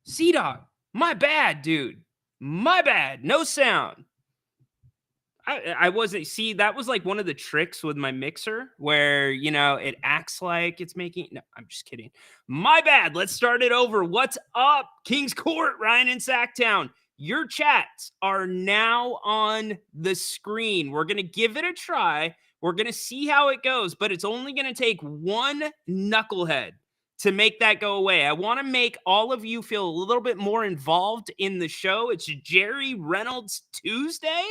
C-Dog, my bad, dude. My bad. No sound. I wasn't see, that was like one of the tricks with my mixer where, it acts like it's making no, I'm just kidding. My bad. Let's start it over. What's up, King's Court, Ryan in Sacktown? Your chats are now on the screen. We're going to give it a try. We're going to see how it goes, but it's only going to take one knucklehead to make that go away. I want to make all of you feel a little bit more involved in the show. It's Jerry Reynolds Tuesday.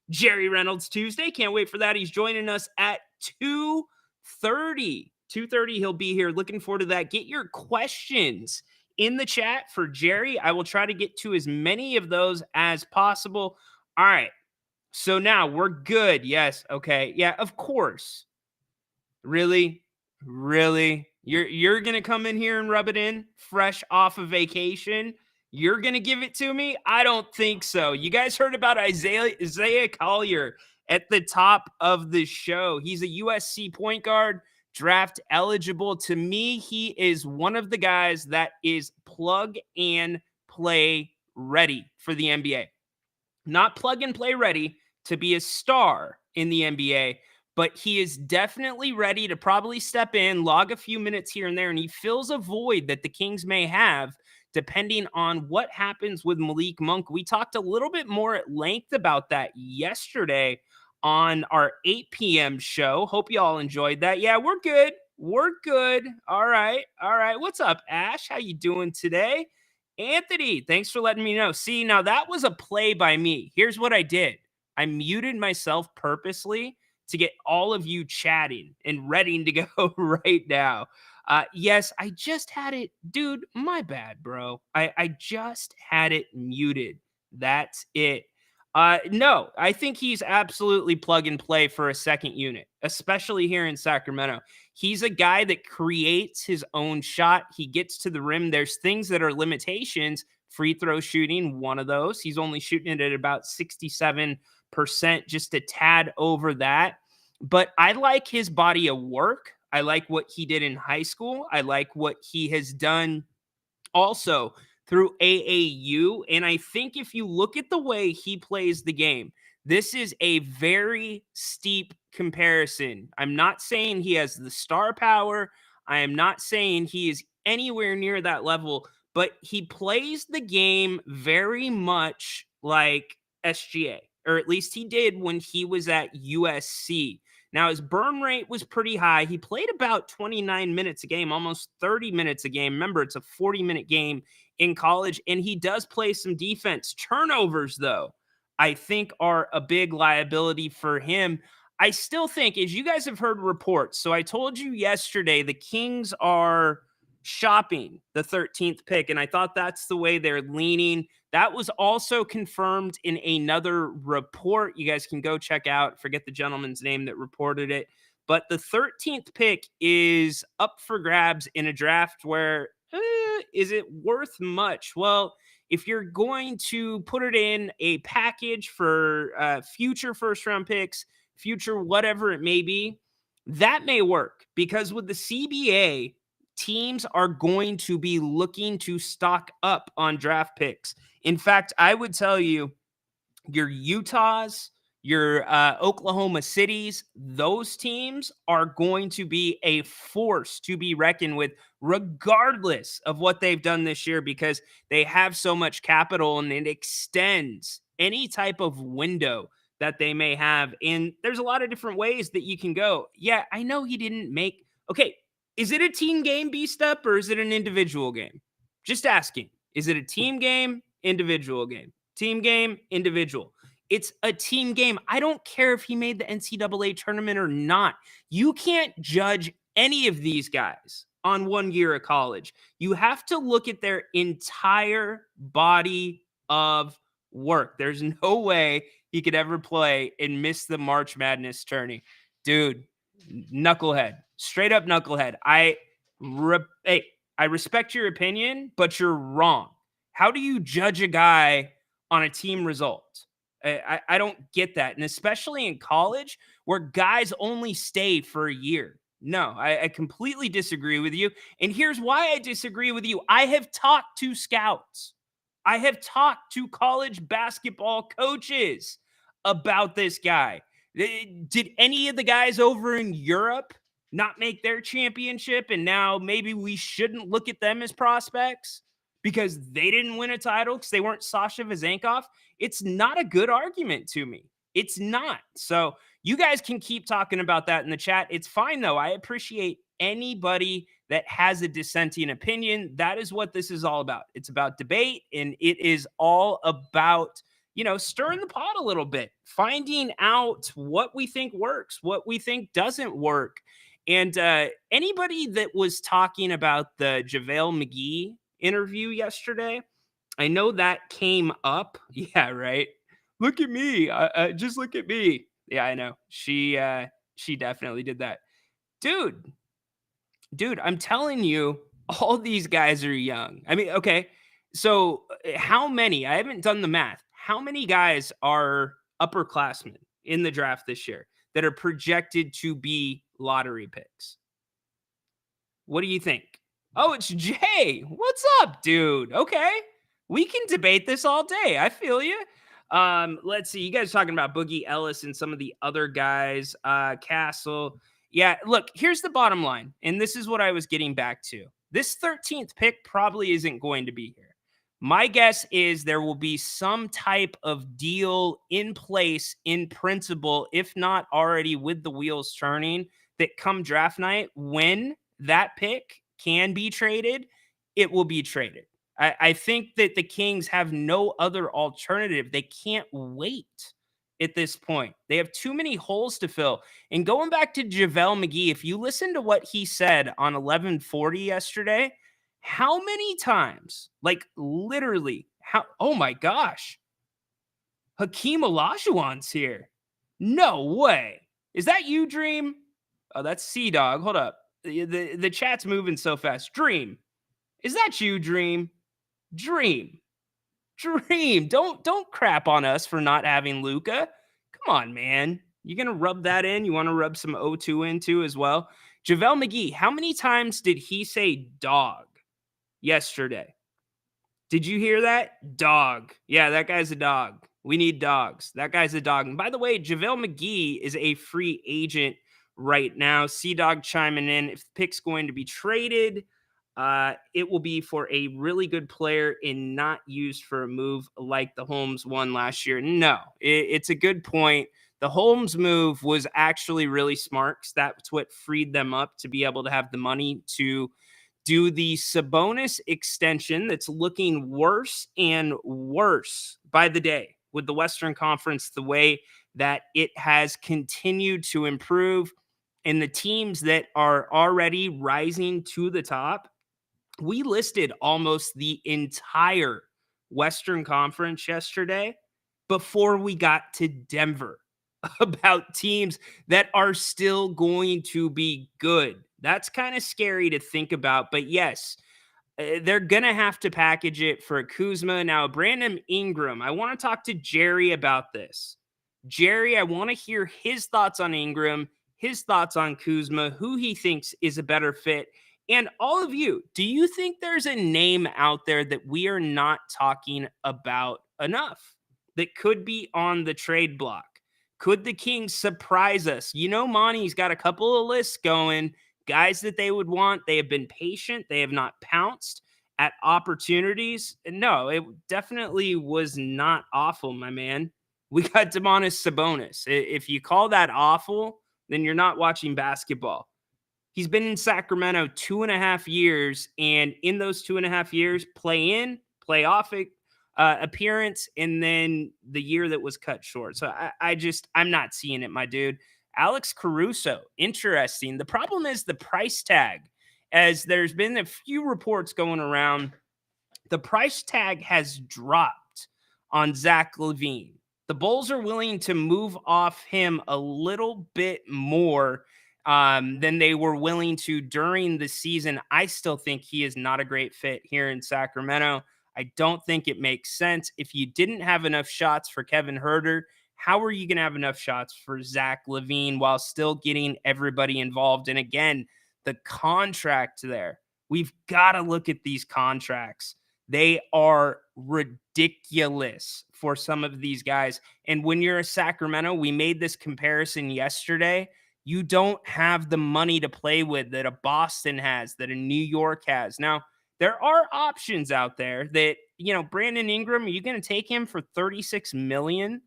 Jerry Reynolds Tuesday. Can't wait for that. He's joining us at 2:30. 2:30 he'll be here. Looking forward to that. Get your questions in the chat for Jerry. I will try to get to as many of those as possible. All right. So now we're good. Yes. Okay. Yeah, of course. Really? Really? You're going to come in here and rub it in fresh off of vacation? You're going to give it to me? I don't think so. You guys heard about Isaiah Collier at the top of the show. He's a USC point guard, draft eligible. To me, he is one of the guys that is plug and play ready for the NBA. Not plug and play ready to be a star in the NBA, but he is definitely ready to probably step in, log a few minutes here and there, and he fills a void that the Kings may have depending on what happens with Malik Monk. We talked a little bit more at length about that yesterday on our 8 p.m. show. Hope you all enjoyed that. Yeah, we're good. We're good. All right. All right. What's up, Ash? How you doing today? Anthony, thanks for letting me know. See, now that was a play by me. Here's what I did. I muted myself purposely to get all of you chatting and ready to go right now. Yes, I just had it. Dude, my bad, bro. I just had it muted. That's it. No, I think he's absolutely plug and play for a second unit, especially here in Sacramento. He's a guy that creates his own shot. He gets to the rim. There's things that are limitations. Free throw shooting, one of those. He's only shooting it at about 67%, just a tad over that. But I like his body of work. I like what he did in high school. I like what he has done also through AAU. And I think if you look at the way he plays the game, this is a very steep comparison. I'm not saying he has the star power. I am not saying he is anywhere near that level, but he plays the game very much like SGA, or at least he did when he was at USC. Now, his burn rate was pretty high. He played about 29 minutes a game, almost 30 minutes a game. Remember, it's a 40-minute game in college, and he does play some defense. Turnovers, though, I think are a big liability for him. I still think, as you guys have heard reports, so I told you yesterday the Kings are shopping the 13th pick, and I thought that's the way they're leaning. That was also confirmed in another report. You guys can go check out, forget the gentleman's name that reported it. But the 13th pick is up for grabs in a draft where, is it worth much? Well, if you're going to put it in a package for future first round picks, future whatever it may be, that may work because with the CBA, teams are going to be looking to stock up on draft picks. In fact, I would tell you, your Utahs, your Oklahoma Cities, those teams are going to be a force to be reckoned with, regardless of what they've done this year, because they have so much capital and it extends any type of window that they may have. And there's a lot of different ways that you can go. Yeah, I know he didn't make. Okay, is it a team game, B-Step, or is it an individual game? Just asking. Is it a team game, individual game? Team game, individual. It's a team game. I don't care if he made the NCAA tournament or not. You can't judge any of these guys on 1 year of college. You have to look at their entire body of work. There's no way he could ever play and miss the March Madness tourney. Dude, knucklehead. Straight up knucklehead. Hey, I respect your opinion, but you're wrong. How do you judge a guy on a team result? I don't get that. And especially in college where guys only stay for a year. No, I completely disagree with you. And here's why I disagree with you. I have talked to scouts, I have talked to college basketball coaches about this guy. Did any of the guys over in Europe not make their championship? And now maybe we shouldn't look at them as prospects because they didn't win a title because they weren't Sasha Vezenkov? It's not a good argument to me. It's not. So you guys can keep talking about that in the chat. It's fine, though. I appreciate anybody that has a dissenting opinion. That is what this is all about. It's about debate, and it is all about, stirring the pot a little bit, finding out what we think works, what we think doesn't work. And anybody that was talking about the JaVale McGee interview yesterday, I know that came up. Yeah, right. Look at me. Just look at me. Yeah, I know. She definitely did that. Dude, I'm telling you, all these guys are young. I mean, okay. So, how many? I haven't done the math. How many guys are upperclassmen in the draft this year that are projected to be lottery picks? What do you think? Oh, it's Jay. What's up, dude? Okay. We can debate this all day. I feel you. Let's see. You guys talking about Boogie Ellis and some of the other guys, Castle. Yeah, look, here's the bottom line. And this is what I was getting back to. This 13th pick probably isn't going to be here. My guess is there will be some type of deal in place in principle, if not already with the wheels turning, that come draft night, when that pick can be traded, it will be traded. I think that the Kings have no other alternative. They can't wait at this point. They have too many holes to fill. And going back to JaVale McGee, if you listen to what he said on 1140 yesterday, how many times, like literally, oh my gosh, Hakeem Olajuwon's here. No way. Is that you, Dream? Oh, that's Sea Dog. Hold up. The chat's moving so fast. Dream. Is that you, Dream? Dream. Dream. Don't crap on us for not having Luca. Come on, man. You gonna rub that in? You want to rub some O2 into as well? JaVale McGee, how many times did he say dog yesterday? Did you hear that? Dog. Yeah, that guy's a dog. We need dogs. That guy's a dog. And by the way, JaVale McGee is a free agent right now. Sea Dog chiming in. If the pick's going to be traded, it will be for a really good player and not used for a move like the Holmes one last year. No, it's a good point. The Holmes move was actually really smart because that's what freed them up to be able to have the money to do the Sabonis extension that's looking worse and worse by the day with the Western Conference, the way that it has continued to improve, and the teams that are already rising to the top. We listed almost the entire Western Conference yesterday before we got to Denver about teams that are still going to be good. That's kind of scary to think about. But yes, they're going to have to package it for Kuzma. Now, Brandon Ingram, I want to talk to Jerry about this. Jerry, I want to hear his thoughts on Ingram, his thoughts on Kuzma, who he thinks is a better fit. And all of you, do you think there's a name out there that we are not talking about enough that could be on the trade block? Could the Kings surprise us? Monty's got a couple of lists going, guys that they would want. They have been patient. They have not pounced at opportunities. No, it definitely was not awful, my man. We got Domantas Sabonis. If you call that awful, then you're not watching basketball. He's been in Sacramento 2.5 years, and in those 2.5 years, play in, play off appearance, and then the year that was cut short. So I'm not seeing it, my dude. Alex Caruso, interesting. The problem is the price tag. As there's been a few reports going around, the price tag has dropped on Zach LaVine. The Bulls are willing to move off him a little bit more than they were willing to during the season. I still think he is not a great fit here in Sacramento. I don't think it makes sense. If you didn't have enough shots for Kevin Huerter, how are you going to have enough shots for Zach LaVine while still getting everybody involved? And again, the contract there. We've got to look at these contracts. They are ridiculous for some of these guys. And when you're a Sacramento, we made this comparison yesterday. You don't have the money to play with that a Boston has, that a New York has. Now, there are options out there that, Brandon Ingram, are you going to take him for 36 million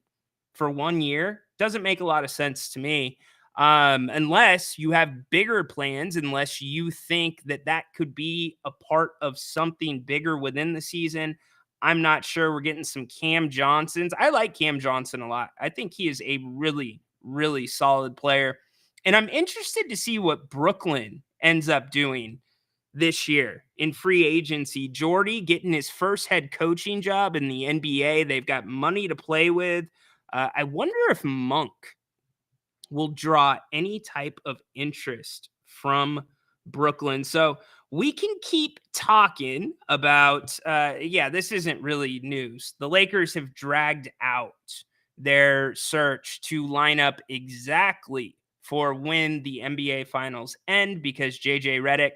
for 1 year? Doesn't make a lot of sense to me. Unless you have bigger plans, unless you think that that could be a part of something bigger within the season. I'm not sure. We're getting some Cam Johnsons. I like Cam Johnson a lot. I think he is a really, really solid player. And I'm interested to see what Brooklyn ends up doing this year in free agency. Jordy getting his first head coaching job in the NBA. They've got money to play with. I wonder if Monk will draw any type of interest from Brooklyn. So we can keep talking about, this isn't really news. The Lakers have dragged out their search to line up exactly for when the NBA finals end because JJ Redick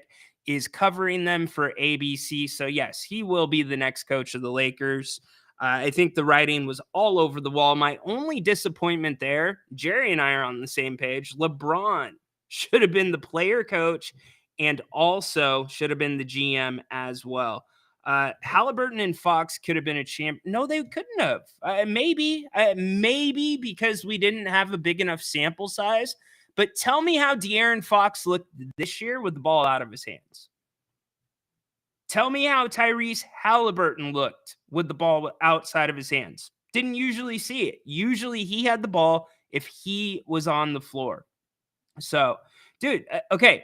is covering them for ABC. So yes, he will be the next coach of the Lakers. I think the writing was all over the wall. My only disappointment there, Jerry and I are on the same page. LeBron should have been the player coach and also should have been the GM as well. Halliburton and Fox could have been a champ. No, they couldn't have. Maybe because we didn't have a big enough sample size. But tell me how De'Aaron Fox looked this year with the ball out of his hands. Tell me how Tyrese Halliburton looked with the ball outside of his hands. Didn't usually see it. Usually he had the ball if he was on the floor. So, dude, okay.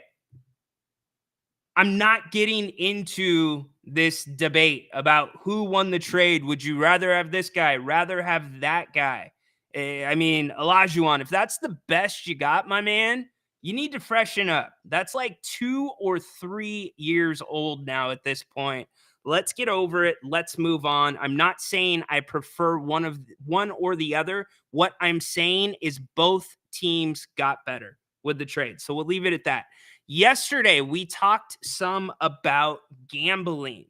I'm not getting into this debate about who won the trade. Would you rather have this guy, rather have that guy? I mean, Olajuwon, if that's the best you got, my man, you need to freshen up. That's like 2 or 3 years old now at this point. Let's get over it. Let's move on. I'm not saying I prefer one or the other. What I'm saying is both teams got better with the trade. So we'll leave it at that. Yesterday, we talked some about gambling.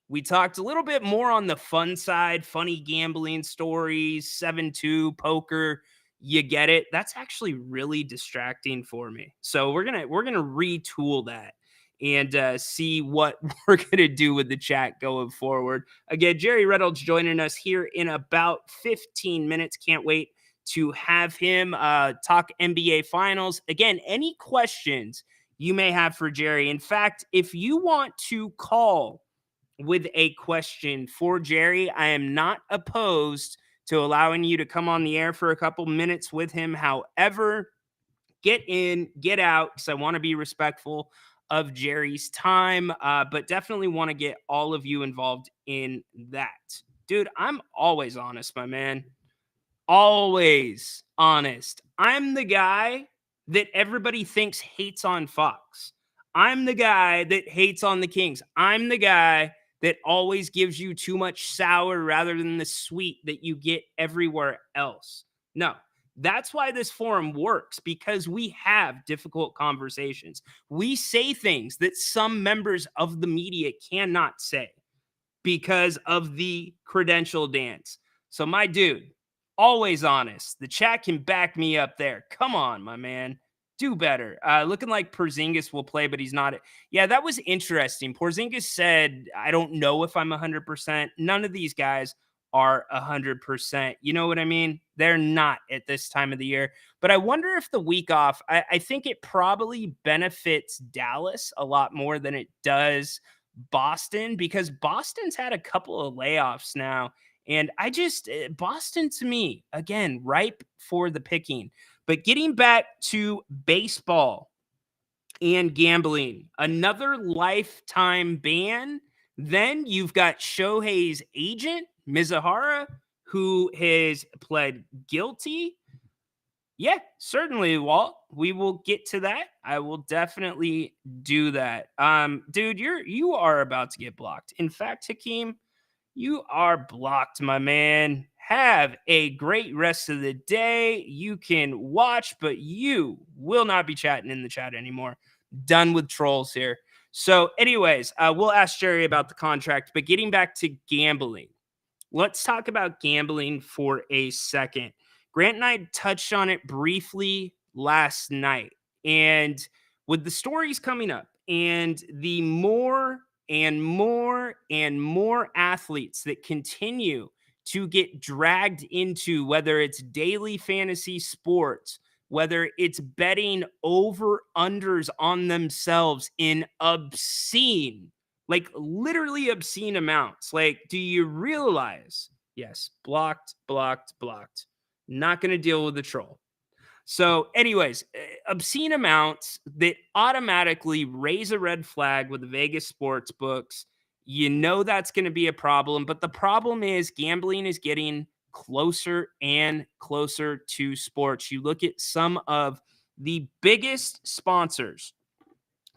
We talked a little bit more on the fun side, funny gambling stories, 7-2 poker. You get it. That's actually really distracting for me. So we're gonna retool that and see what we're gonna do with the chat going forward. Again, Jerry Reynolds joining us here in about 15 minutes. Can't wait to have him talk NBA Finals. Again, any questions you may have for Jerry. In fact, if you want to call with a question for Jerry, I am not opposed to allowing you to come on the air for a couple minutes with him. However, get in, get out, because I want to be respectful of Jerry's time, but definitely want to get all of you involved in that. Dude, I'm always honest, my man. Always honest. I'm the guy that everybody thinks hates on Fox. I'm the guy that hates on the Kings. I'm the guy that always gives you too much sour rather than the sweet that you get everywhere else. No, that's why this forum works, because we have difficult conversations. We say things that some members of the media cannot say because of the credential dance. So, my dude, always honest. The chat can back me up there. Come on, my man. Do better. Looking like Porzingis will play, but he's not. Yeah, that was interesting. Porzingis said, I don't know if I'm 100%. None of these guys are 100%. You know what I mean? They're not at this time of the year. But I wonder if the week off, I think it probably benefits Dallas a lot more than it does Boston, because Boston's had a couple of layoffs now. And Boston to me, again, ripe for the picking. But getting back to baseball and gambling, another lifetime ban. Then you've got Shohei's agent, Mizuhara, who has pled guilty. Yeah, certainly, Walt. We will get to that. I will definitely do that. Dude, you are about to get blocked. In fact, Hakeem, you are blocked, my man. Have a great rest of the day. You can watch, but you will not be chatting in the chat anymore. Done with trolls here. So, anyways, we'll ask Jerry about the contract, but getting back to gambling, let's talk about gambling for a second. Grant and I touched on it briefly last night. And with the stories coming up and the more and more and more athletes that continue to get dragged into, whether it's daily fantasy sports, whether it's betting over unders on themselves in obscene, like literally obscene amounts. Like, do you realize? Yes, blocked, blocked, blocked. Not going to deal with the troll. So, anyways, obscene amounts that automatically raise a red flag with the Vegas sports books. You know that's going to be a problem. But the problem is gambling is getting closer and closer to sports. You look at some of the biggest sponsors,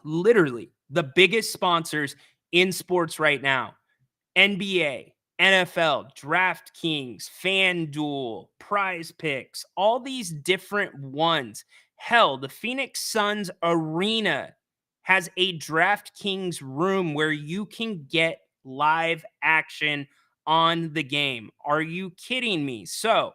literally the biggest sponsors in sports right now: NBA, NFL, DraftKings, FanDuel, Prize Picks, all these different ones. Hell, the Phoenix Suns arena has a DraftKings room where you can get live action on the game. Are you kidding me? So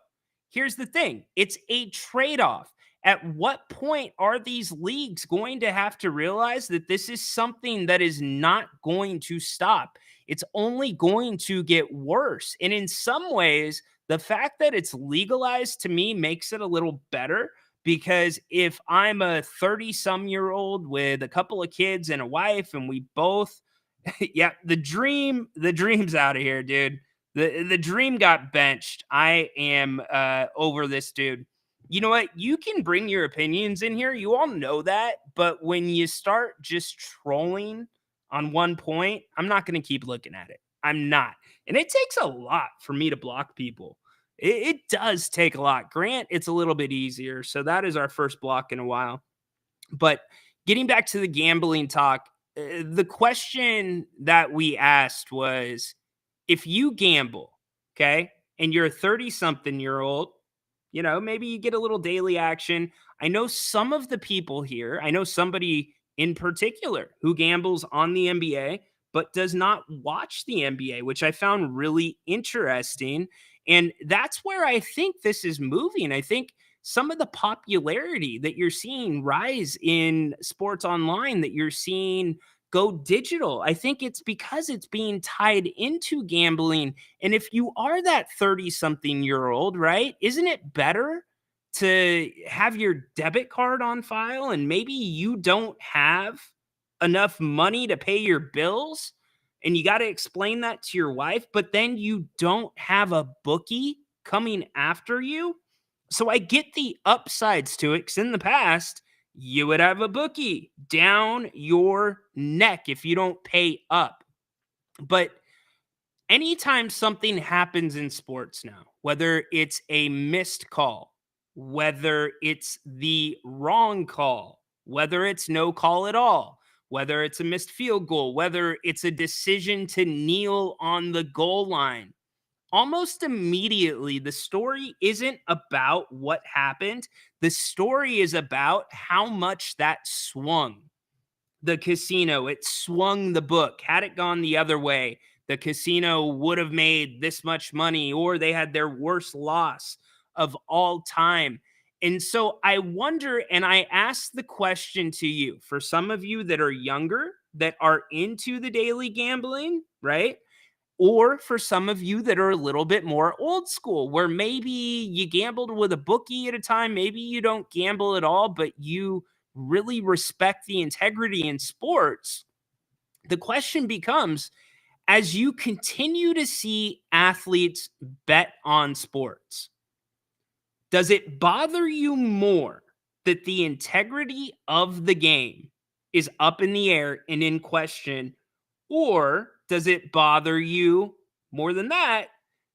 here's the thing, it's a trade off. At what point are these leagues going to have to realize that this is something that is not going to stop? It's only going to get worse. And in some ways, the fact that it's legalized to me makes it a little better, because if I'm a 30-some-year-old with a couple of kids and a wife and we both yeah, the dream's out of here, dude. The dream got benched. I am over this dude. You know what? You can bring your opinions in here. You all know that. But when you start just trolling on one point, I'm not going to keep looking at it. I'm not. And it takes a lot for me to block people. It does take a lot. Grant, it's a little bit easier. So that is our first block in a while. But getting back to the gambling talk, the question that we asked was, if you gamble, okay, and you're a 30-something-year-old, maybe you get a little daily action. I know some of the people here, I know somebody in particular who gambles on the NBA, but does not watch the NBA, which I found really interesting. And that's where I think this is moving. I think some of the popularity that you're seeing rise in sports online, that you're seeing go digital, I think it's because it's being tied into gambling. And if you are that 30-something-year-old, right, isn't it better to have your debit card on file, and maybe you don't have enough money to pay your bills and you got to explain that to your wife, but then you don't have a bookie coming after you? So I get the upsides to it, because in the past, you would have a bookie down your neck if you don't pay up. But anytime something happens in sports now, whether it's a missed call, whether it's the wrong call, whether it's no call at all, whether it's a missed field goal, whether it's a decision to kneel on the goal line, almost immediately, the story isn't about what happened. The story is about how much that swung the casino. It swung the book. Had it gone the other way, the casino would have made this much money, or they had their worst loss of all time. And so I wonder, and I ask the question to you, for some of you that are younger, that are into the daily gambling, right? Or for some of you that are a little bit more old school, where maybe you gambled with a bookie at a time, maybe you don't gamble at all, but you really respect the integrity in sports. The question becomes, as you continue to see athletes bet on sports, does it bother you more that the integrity of the game is up in the air and in question? Or does it bother you more than that,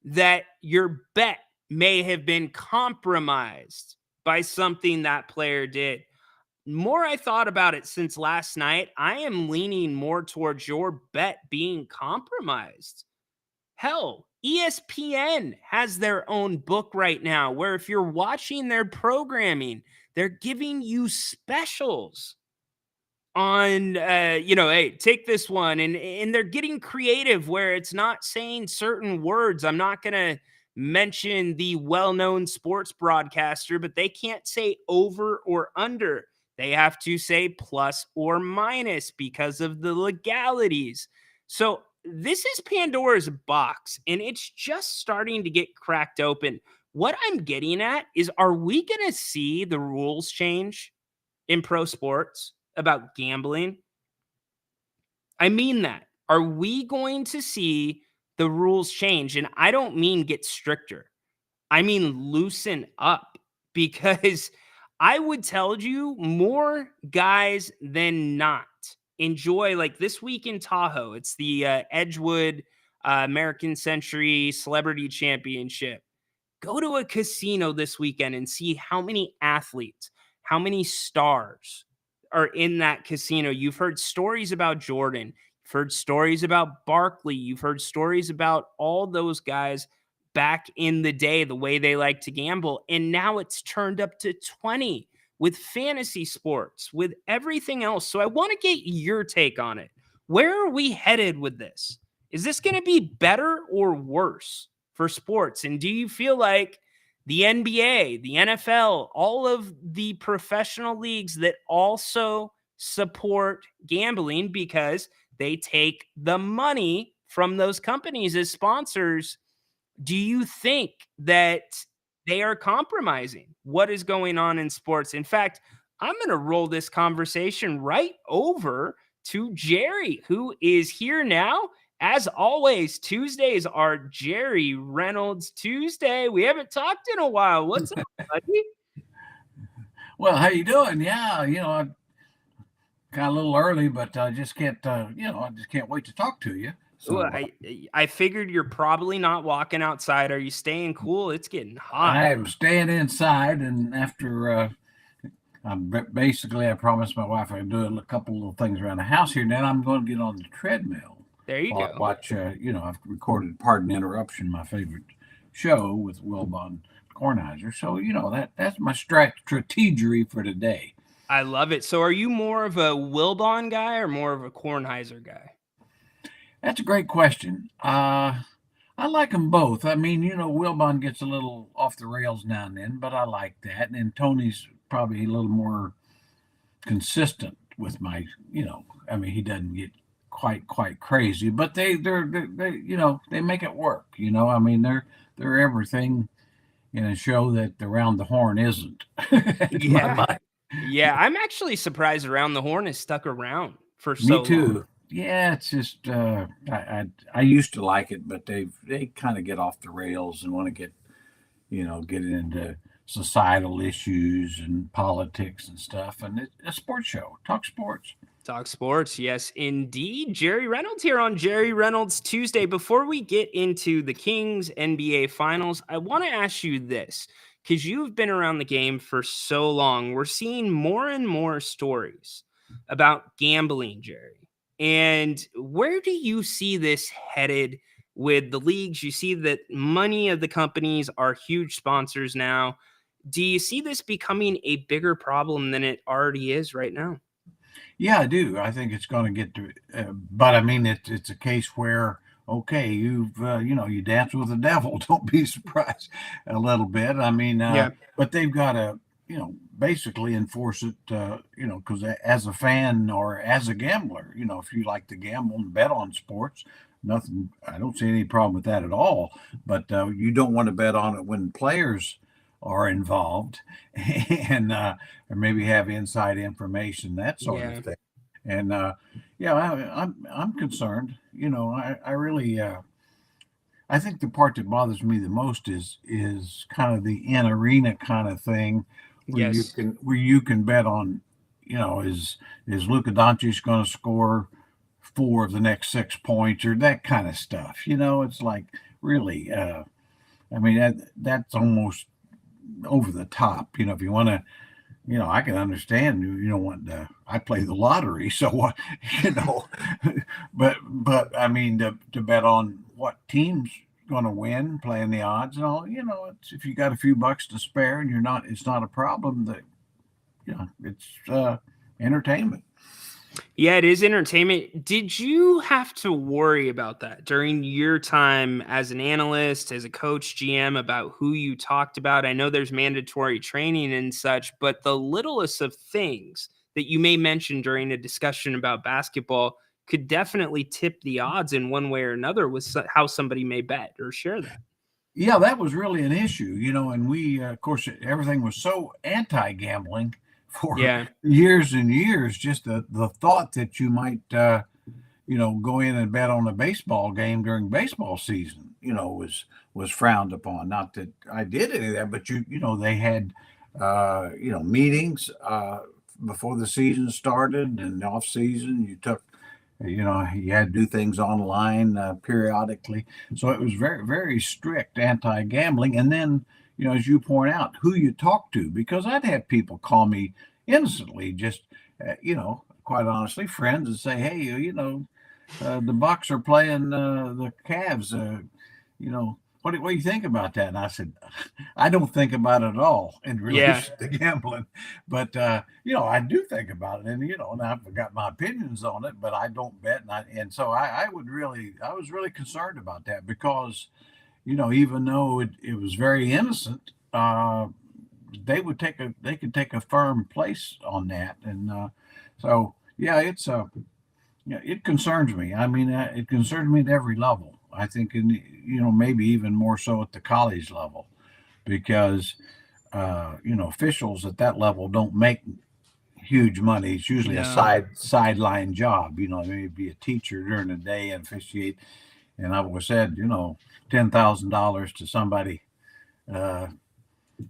that your bet may have been compromised by something that player did? More I thought about it since last night, I am leaning more towards your bet being compromised. Hell, ESPN has their own book right now where if you're watching their programming, they're giving you specials on hey, take this one, and they're getting creative where it's not saying certain words. I'm not going to mention the well-known sports broadcaster, but they can't say over or under. They have to say plus or minus because of the legalities. So this is Pandora's box, and it's just starting to get cracked open. What I'm getting at is, are we going to see the rules change in pro sports about gambling? I mean that. Are we going to see the rules change? And I don't mean get stricter. I mean loosen up, because I would tell you more guys than not enjoy, like this week in Tahoe. It's the Edgewood American Century Celebrity Championship. Go to a casino this weekend and see how many athletes, how many stars are in that casino. You've heard stories about Jordan. You've heard stories about Barkley. You've heard stories about all those guys back in the day, the way they like to gamble. And now it's turned up to 20 with fantasy sports, with everything else. So I want to get your take on it. Where are we headed with this? Is this going to be better or worse for sports? And do you feel like the NBA, the NFL, all of the professional leagues that also support gambling because they take the money from those companies as sponsors, do you think that they are compromising what is going on in sports? In fact, I'm going to roll this conversation right over to Jerry, who is here now. As always, Tuesdays are Jerry Reynolds Tuesday. We haven't talked in a while. What's up, buddy? Well, how you doing? Yeah, I got a little early, but I just can't, I just can't wait to talk to you. Ooh, So I figured you're probably not walking outside. Are you staying cool? It's getting hot. I am staying inside, and after basically I promised my wife I'd do a couple of things around the house here. Now I'm going to get on the treadmill There you while I go. watch. I've recorded "Pardon Interruption," my favorite show with Wilbon Kornheiser. So that's my strategery for today. I love it. So are you more of a Wilbon guy or more of a Kornheiser guy? That's a great question. I like them both. I mean, Wilbon gets a little off the rails now and then, but I like that. And then Tony's probably a little more consistent with I mean, he doesn't get quite crazy, but they make it work. I mean, they're everything in a show that Around the Horn isn't. In my Yeah. mind. Yeah, I'm actually surprised Around the Horn has stuck around for Me so long. too. Yeah, it's just I used to like it, but they kind of get off the rails and want to get into societal issues and politics and stuff. And it's a sports show. Talk sports. Talk sports, yes, indeed. Jerry Reynolds here on Jerry Reynolds Tuesday. Before we get into the Kings NBA Finals, I want to ask you this, because you've been around the game for so long. We're seeing more and more stories about gambling, Jerry. And where do you see this headed with the leagues? You see that many of the companies are huge sponsors now. Do you see this becoming a bigger problem than it already is right now? Yeah, I do. I think it's going to get to, but I mean, it's a case where okay, you dance with the devil. Don't be surprised a little bit. I mean, Yeah. but they've got to basically enforce it. Because as a fan or as a gambler, if you like to gamble and bet on sports, nothing. I don't see any problem with that at all. But you don't want to bet on it when players are involved and or maybe have inside information, that sort of Yeah. thing. And yeah, I'm concerned. I really I think the part that bothers me the most is kind of the in arena kind of thing Yes. where you can bet on, is Luka Doncic going to score 4 of the next 6 points or that kind of stuff. It's like really. I mean that's almost over the top. If you want to, I can understand you don't want to. I play the lottery, so you know, but I mean to bet on what teams going to win, playing the odds and all. If you got a few bucks to spare and it's not a problem. That it's entertainment. Yeah, it is entertainment. Did you have to worry about that during your time as an analyst, as a coach, GM, about who you talked about? I know there's mandatory training and such, but the littlest of things that you may mention during a discussion about basketball could definitely tip the odds in one way or another with how somebody may bet or share that. Yeah, that was really an issue, and we, of course, everything was so anti-gambling for Yeah. years and years. Just the thought that you might, go in and bet on a baseball game during baseball season, was frowned upon. Not that I did any of that, but they had, meetings before the season started and off season. You had to do things online periodically. So it was very, very strict anti-gambling. And then, as you point out, who you talk to, because I'd have people call me innocently, just, quite honestly, friends, and say, hey, the Bucks are playing the Cavs. What do you think about that? And I said, I don't think about it at all in Yeah. relation to gambling, but I do think about it, and I've got my opinions on it, but I don't bet, and so I was really concerned about that because, even though it was very innocent, they could take a firm place on that, and so yeah, it concerns me. I mean, it concerns me at every level. I think, maybe even more so at the college level, because officials at that level don't make huge money. It's usually a No. sideline job. Maybe a teacher during the day and officiate. And I've always said, $10,000 to somebody, to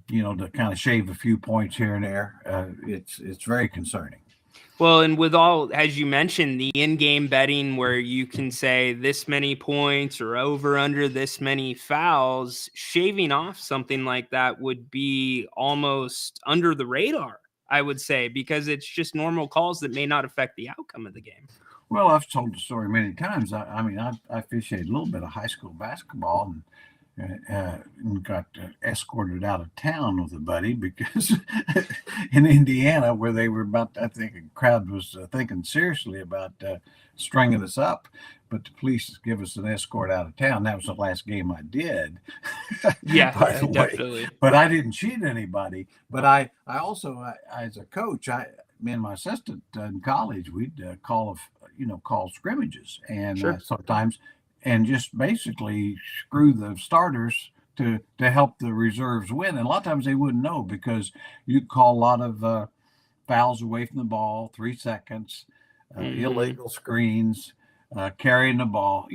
kind of shave a few points here and there. It's very concerning. Well, and with all, as you mentioned, the in-game betting where you can say this many points or over under this many fouls, shaving off something like that would be almost under the radar, I would say, because it's just normal calls that may not affect the outcome of the game. Well, I've told the story many times. I mean, I officiated a little bit of high school basketball, and got escorted out of town with a buddy because in Indiana, where they were about, I think a crowd was thinking seriously about stringing us up, but the police give us an escort out of town. That was the last game I did, Yeah, by yeah, the way. definitely. But I didn't cheat anybody. But I also, as a coach, me and my assistant in college, we'd call scrimmages, and Sure. sometimes, and just basically screw the starters to help the reserves win. And a lot of times they wouldn't know because you call a lot of fouls away from the ball, 3 seconds, Hmm. illegal screens, carrying the ball.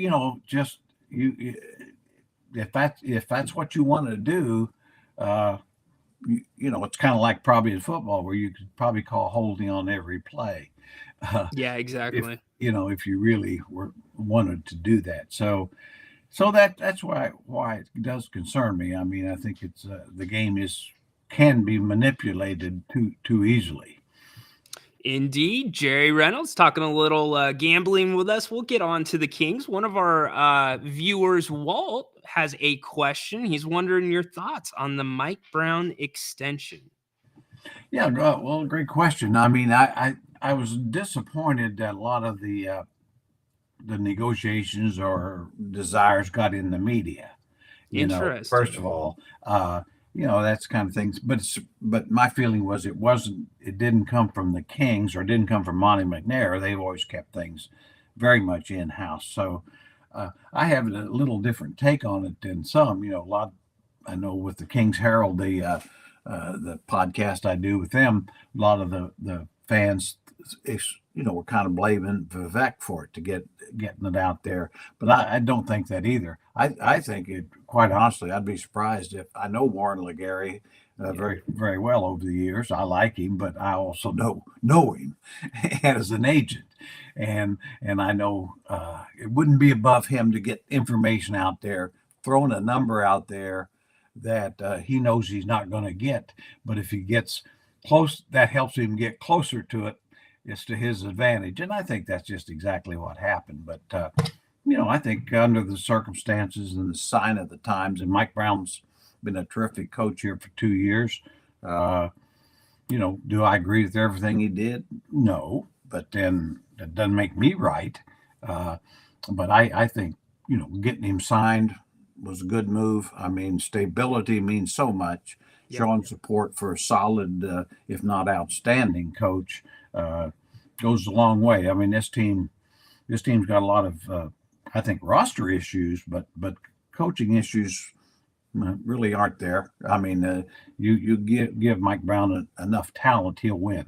Just if that's what you want to do, uh, it's kind of like probably in football where you could probably call holding on every play. Uh, Yeah, if exactly. if you really wanted to do that. So that's why it does concern me. I mean, I think it's the game is can be manipulated too easily. Indeed. Jerry Reynolds talking a little gambling with us. We'll get on to the Kings. One of our viewers, Walt, has a question. He's wondering your thoughts on the Mike Brown extension. Yeah, well, great question. I mean, I was disappointed that a lot of the negotiations or desires got in the media. First Interesting. of all, that's kind of things. But my feeling was it didn't come from the Kings or it didn't come from Monty McNair. They've always kept things very much in house. So I have a little different take on it than some. A lot. I know with the King's Herald, the podcast I do with them, a lot of the fans, were kind of blaming Vivek for it to getting it out there. But I don't think that either. I think it, quite honestly, I'd be surprised if I know Warren Legary Yeah. very, very well over the years. I like him, but I also know him as an agent. And I know it wouldn't be above him to get information out there, throwing a number out there that he knows he's not going to get. But if he gets close, that helps him get closer to it. It's to his advantage, and I think that's just exactly what happened. But I think under the circumstances and the sign of the times, and Mike Brown's been a terrific coach here for 2 years. Uh, do I agree with everything he did? No, but then that doesn't make me right. Uh, but I think, getting him signed was a good move. I mean, stability means so much. Yep. Showing support for a solid, if not outstanding coach, uh, goes a long way. I mean, this team's got a lot of, I think, roster issues, but coaching issues really aren't there. I mean, you give Mike Brown enough talent, he'll win.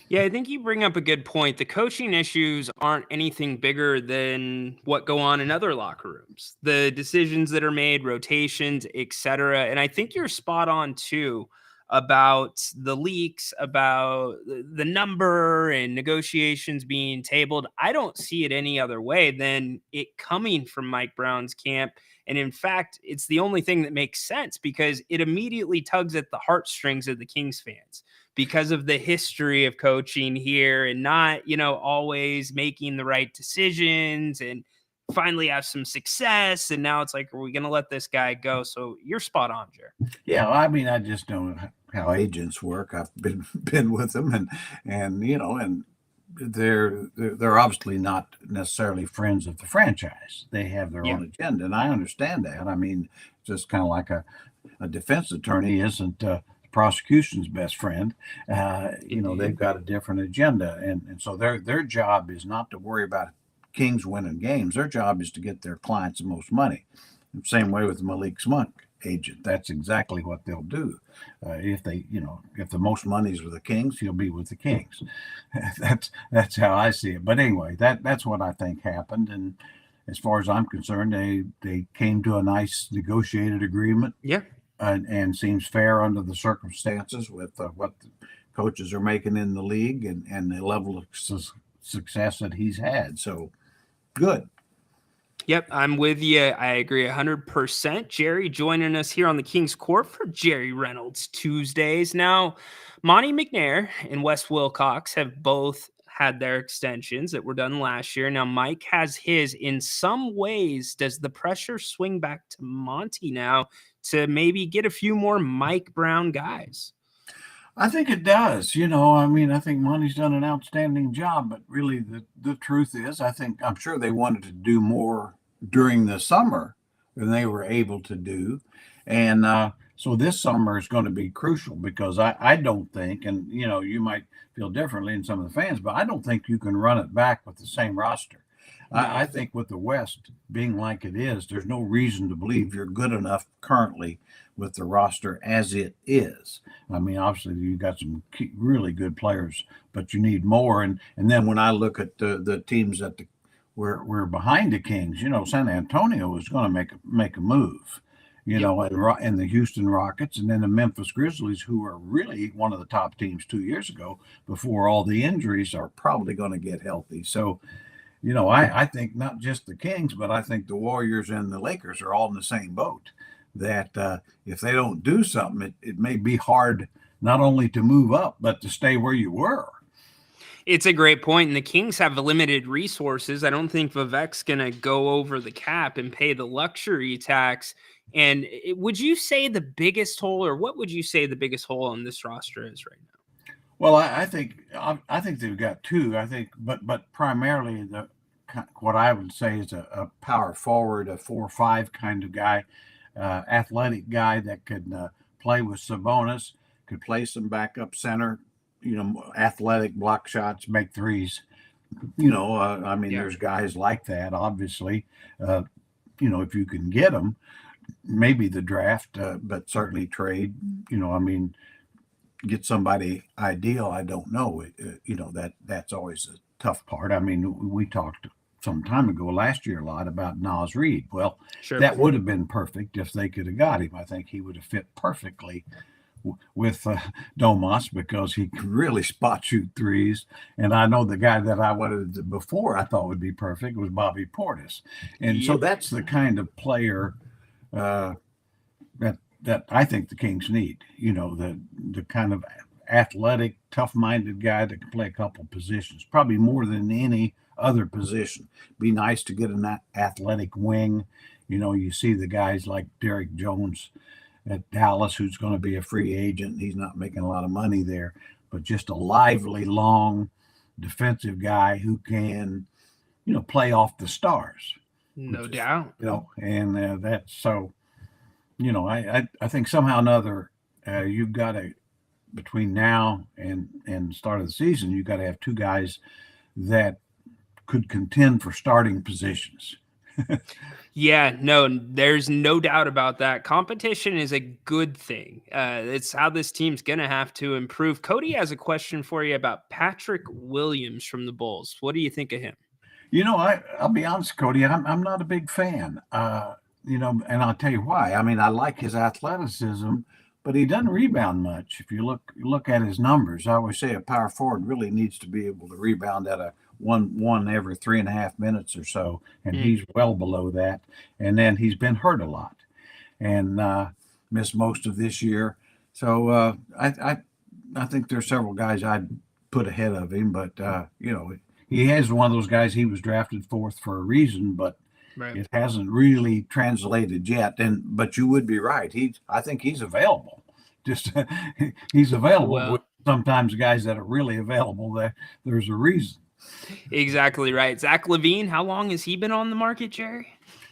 Yeah, I think you bring up a good point. The coaching issues aren't anything bigger than what go on in other locker rooms. The decisions that are made, rotations, etc. And I think you're spot on too about the leaks, about the number and negotiations being tabled. I don't see it any other way than it coming from Mike Brown's camp. And in fact, it's the only thing that makes sense because it immediately tugs at the heartstrings of the Kings fans because of the history of coaching here and not, always making the right decisions and finally have some success. And now it's like, are we going to let this guy go? So you're spot on, Jer. Yeah, I mean, I just know how agents work. I've been with them, and they're obviously not necessarily friends of the franchise. They have their Yeah. own agenda, and I understand that. I mean, just kind of like a defense attorney isn't prosecution's best friend. They've got a different agenda, and so their job is not to worry about Kings winning games. Their job is to get their clients the most money. Same way with Malik Monk agent. That's exactly what they'll do. If the most money's with the Kings, he'll be with the Kings. That's how I see it. But anyway, that's what I think happened. And as far as I'm concerned, they came to a nice negotiated agreement. Yeah. And seems fair under the circumstances with what the coaches are making in the league and the level of success that he's had. So good. Yep, I'm with you. I agree 100%. Jerry joining us here on the King's Court for Jerry Reynolds Tuesdays. Now, Monty McNair and Wes Wilcox have both had their extensions that were done last year. Now, Mike has his. In some ways, does the pressure swing back to Monty now to maybe get a few more Mike Brown guys? I think it does. I think Monty's done an outstanding job, but really the truth is, I'm sure they wanted to do more during the summer than they were able to do. And so this summer is going to be crucial because I don't think, and you might feel differently in some of the fans, but I don't think you can run it back with the same roster. I think with the West being like it is, there's no reason to believe you're good enough currently with the roster as it is. I mean, obviously you got some really good players, but you need more. And then when I look at the teams that we're behind the Kings, San Antonio is going to make a move. And the Houston Rockets, and then the Memphis Grizzlies, who were really one of the top teams 2 years ago before all the injuries, are probably going to get healthy. So, I think not just the Kings, but I think the Warriors and the Lakers are all in the same boat. That if they don't do something, it may be hard not only to move up, but to stay where you were. It's a great point, and the Kings have limited resources. I don't think Vivek's going to go over the cap and pay the luxury tax. And would you say the biggest hole, or what would you say the biggest hole on this roster is right now? Well, I think they've got two. I think, but primarily what I would say is a power forward, a 4-5 kind of guy, athletic guy that could play with Sabonis, could play some backup center, athletic block shots, make threes. There's guys like that, obviously. If you can get them, maybe the draft, but certainly trade, get somebody ideal. I don't know. That's always a tough part. I mean, we talked some time ago last year a lot about Naz Reid. Well, Sure. That would have been perfect if they could have got him. I think he would have fit perfectly with Domas because he can really spot shoot threes. And I know the guy that I wanted before I thought would be perfect was Bobby Portis. And so that's the kind of player that I think the Kings need, the kind of athletic, tough-minded guy that can play a couple positions, probably more than any other position. Be nice to get an athletic wing. You see the guys like Derek Jones at Dallas, who's going to be a free agent. He's not making a lot of money there, but just a lively, long defensive guy who can, play off the stars, No which is, doubt. and that's so, I think somehow or another, you've got to, between now and start of the season, you've got to have two guys that could contend for starting positions. Yeah, no, there's no doubt about that. Competition is a good thing. It's how this team's going to have to improve. Cody has a question for you about Patrick Williams from the Bulls. What do you think of him? I'll be honest, Cody, I'm not a big fan. And I'll tell you why. I mean, I like his athleticism, but he doesn't rebound much. If you look at his numbers, I always say a power forward really needs to be able to rebound at a one every 3.5 minutes or so, and he's well below that. And then he's been hurt a lot, and missed most of this year. So I think there's several guys I'd put ahead of him, but he is one of those guys. He was drafted fourth for a reason, but Right. it hasn't really translated yet. But you would be right. I think he's available. Just he's available. Well, Sometimes guys that are really available, there's a reason. exactly right. Zach LaVine, how long has he been on the market, Jerry?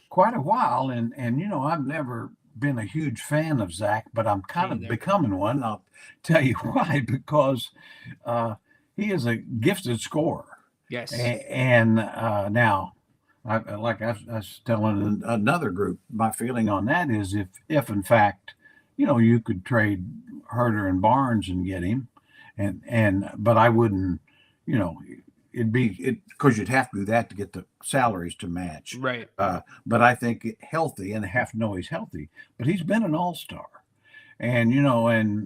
Quite a while, and I've never been a huge fan of Zach, but I'm kind of becoming one. I'll tell you why, because he is a gifted scorer. Yes. And now, I was telling another group, my feeling on that is if in fact, you could trade Herter and Barnes and get him, but I wouldn't, it'd be because you'd have to do that to get the salaries to match. Right. But I think healthy, and they have to know he's healthy. But he's been an all-star, and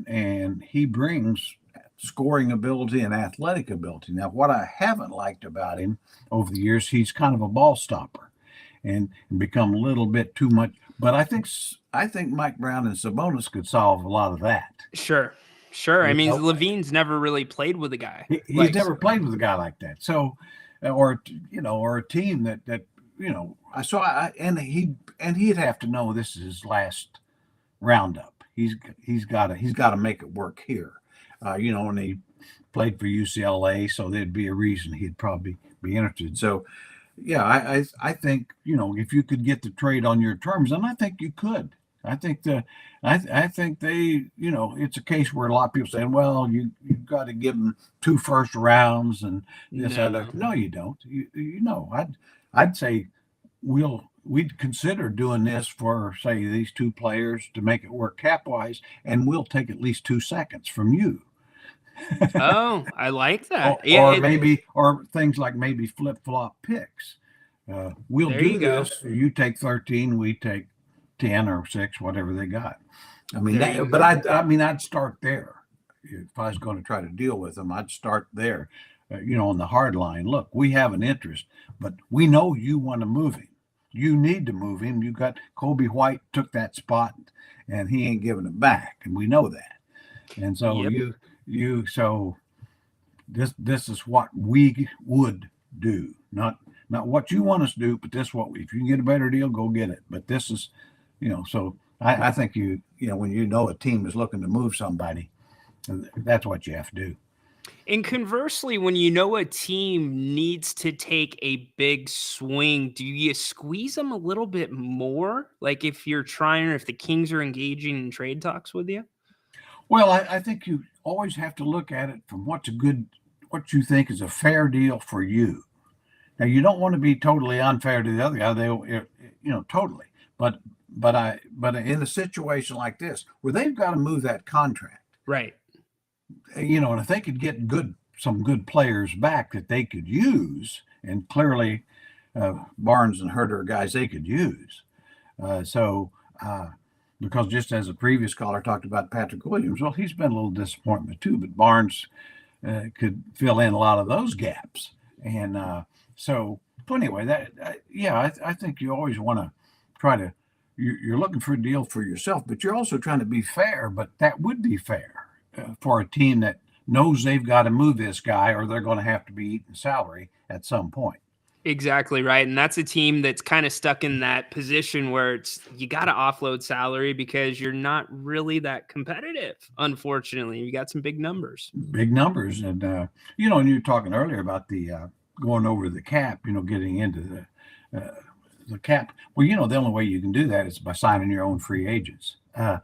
and he brings scoring ability and athletic ability. Now, what I haven't liked about him over the years, he's kind of a ball stopper, and become a little bit too much. But I think Mike Brown and Sabonis could solve a lot of that. Sure. I mean, LaVine's never really played with a guy. He's never played with a guy like that. So, or a team that and he'd have to know this is his last roundup. He's got to make it work here. And he played for UCLA, so there'd be a reason he'd probably be interested. So, yeah, I think if you could get the trade on your terms, and I think you could. I think I think they, it's a case where a lot of people say, well, you've got to give them 2 first rounds and this other. No, you don't. I'd say we'd consider doing this for, say, these 2 players to make it work cap wise, and we'll take at least 2 seconds from you. Oh, I like that. or things like maybe flip-flop picks. We'll do this. You take 13, we take 10 or 6, whatever they got. I mean, I'd start there. If I was going to try to deal with them, I'd start there. On the hard line. Look, we have an interest, but we know you want to move him. You need to move him. You got Kobe White took that spot, and he ain't giving it back, and we know that. And so so this is what we would do, not what you want us to do, but this what if you can get a better deal, go get it. But this is, so I think when a team is looking to move somebody, that's what you have to do. And conversely, when a team needs to take a big swing, do you squeeze them a little bit more? Like if the Kings are engaging in trade talks with you? Well, I think you always have to look at it from what you think is a fair deal for you. Now, you don't want to be totally unfair to the other guy. Totally. But in a situation like this, where they've got to move that contract, right? And if they could get some good players back that they could use, and clearly Barnes and Herter are guys they could use. Because just as a previous caller talked about Patrick Williams, well, he's been a little disappointment too, but Barnes could fill in a lot of those gaps. And but anyway, I think you always want to try to, you're looking for a deal for yourself, but you're also trying to be fair, but that would be fair for a team that knows they've got to move this guy or they're going to have to be eating salary at some point. Exactly right. And that's a team that's kind of stuck in that position where it's you got to offload salary because you're not really that competitive. Unfortunately, you got some big numbers. Big numbers. And and you were talking earlier about the going over the cap, getting into the cap. Well, the only way you can do that is by signing your own free agents. I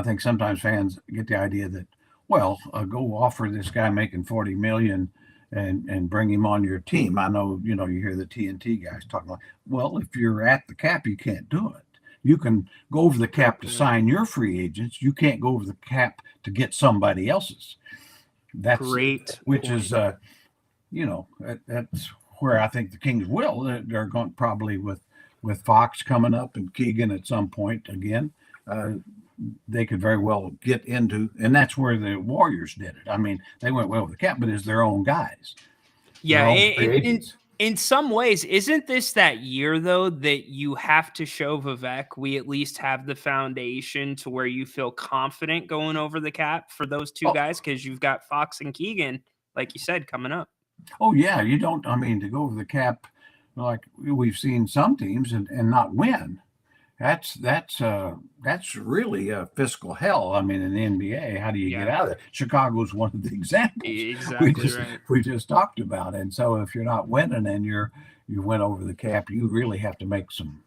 think sometimes fans get the idea that, well, go offer this guy making 40 million and bring him on your team. I know, you hear the TNT guys talking like, well, if you're at the cap, you can't do it. You can go over the cap to sign your free agents. You can't go over the cap to get somebody else's. That's Great which point. is that's where I think the Kings will. They're going probably with Fox coming up and Keegan at some point again. They could very well get into, and that's where the Warriors did it. I mean, they went well with the cap, but it's their own guys, their Yeah, own free agents. in some ways, isn't this that year though that you have to show Vivek we at least have the foundation to where you feel confident going over the cap for those two Oh, guys because you've got Fox and Keegan, like you said, coming up. oh yeah, you don't. I mean, to go over the cap, like we've seen some teams and not win. That's really a fiscal hell. I mean, in the NBA, how do you get Yeah, out of it? Chicago's one of the examples we exactly just right. we just talked about. And so, if you're not winning and you went over the cap, you really have to make some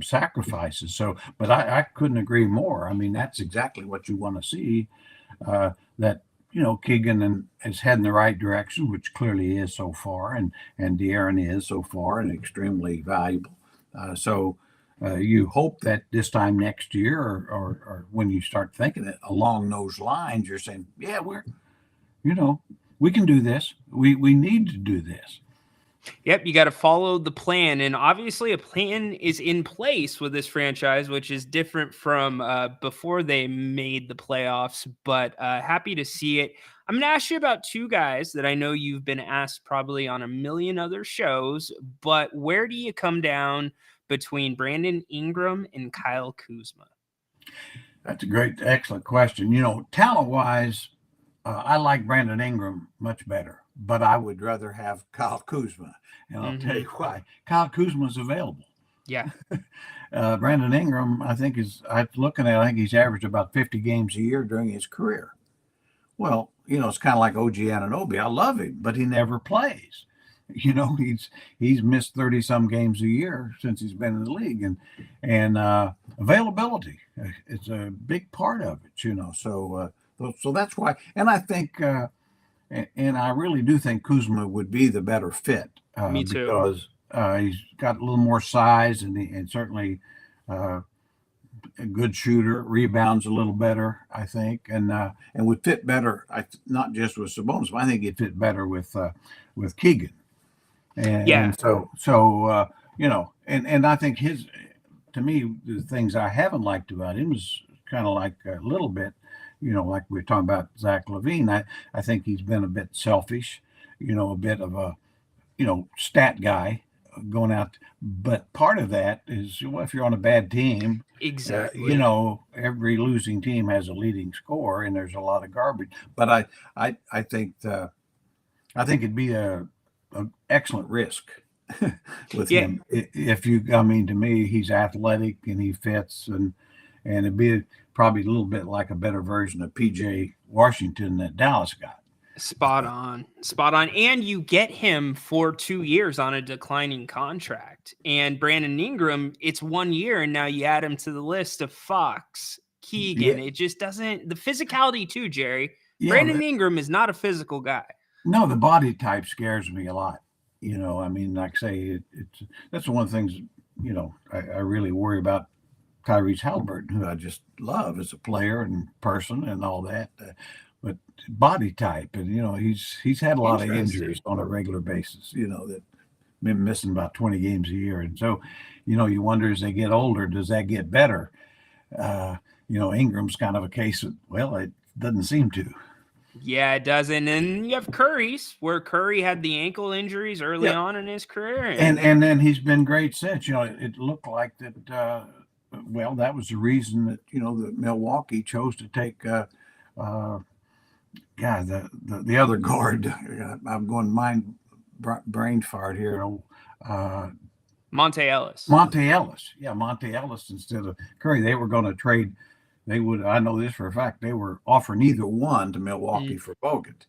sacrifices. So, but I couldn't agree more. I mean, that's exactly what you want to see. That Keegan is heading the right direction, which clearly is so far, and De'Aaron is so far, and extremely valuable. So you hope that this time next year, or when you start thinking it along those lines, you're saying, yeah, you know, we can do this. We need to do this. Yep, you got to follow the plan. And obviously, a plan is in place with this franchise, which is different from before they made the playoffs. But happy to see it. I'm going to ask you about two guys that I know you've been asked probably on a million other shows. But where do you come down between Brandon Ingram and Kyle Kuzma? That's a great, excellent question. Talent wise, I like Brandon Ingram much better, but I would rather have Kyle Kuzma. And I'll tell you why. Kyle Kuzma is available. Yeah. Brandon Ingram, I think, I think he's averaged about 50 games a year during his career. Well, it's kind of like OG Anunoby. I love him, but he never plays. He's missed 30 some games a year since he's been in the league, and availability is a big part of it. So that's why, and I think, and I really do think Kuzma would be the better fit Me too. because he's got a little more size and certainly a good shooter, rebounds a little better, I think, and would fit better. Not just with Sabonis, but I think he'd fit better with Keegan. Yeah. And and I think to me, the things I haven't liked about him is kind of like a little bit, like we were talking about Zach LaVine. I think he's been a bit selfish, a bit of a, stat guy going out. But part of that is, well, if you're on a bad team, Exactly. every losing team has a leading scorer, and there's a lot of garbage. But I think it'd be a excellent risk with him. If I mean, to me, he's athletic and he fits, and it'd be probably a little bit like a better version of PJ Washington that Dallas got. Spot on. Spot on. And you get him for 2 years on a declining contract. And Brandon Ingram, it's 1 year, and now you add him to the list of Fox, Keegan. Yeah, It just doesn't, the physicality too, Jerry. yeah. Brandon Ingram is not a physical guy. No, the body type scares me a lot. I mean, like I say, that's one of the things, I really worry about Tyrese Halliburton, who I just love as a player and person and all that. But body type, and he's had a lot of injuries on a regular basis. That been missing about 20 games a year, and so you wonder as they get older, does that get better? Ingram's kind of a case of, well, it doesn't seem to. Yeah, it doesn't. And you have Curry's, where Curry had the ankle injuries early on in his career. And then he's been great since. It looked like that, well, that was the reason that, that Milwaukee chose to take, the other guard. I'm going mind brain fart here. Uh, Monte Ellis. Monte Ellis. Yeah, Monte Ellis instead of Curry. They were going to trade. They would. I know this for a fact. They were offering either one to Milwaukee for Bogut,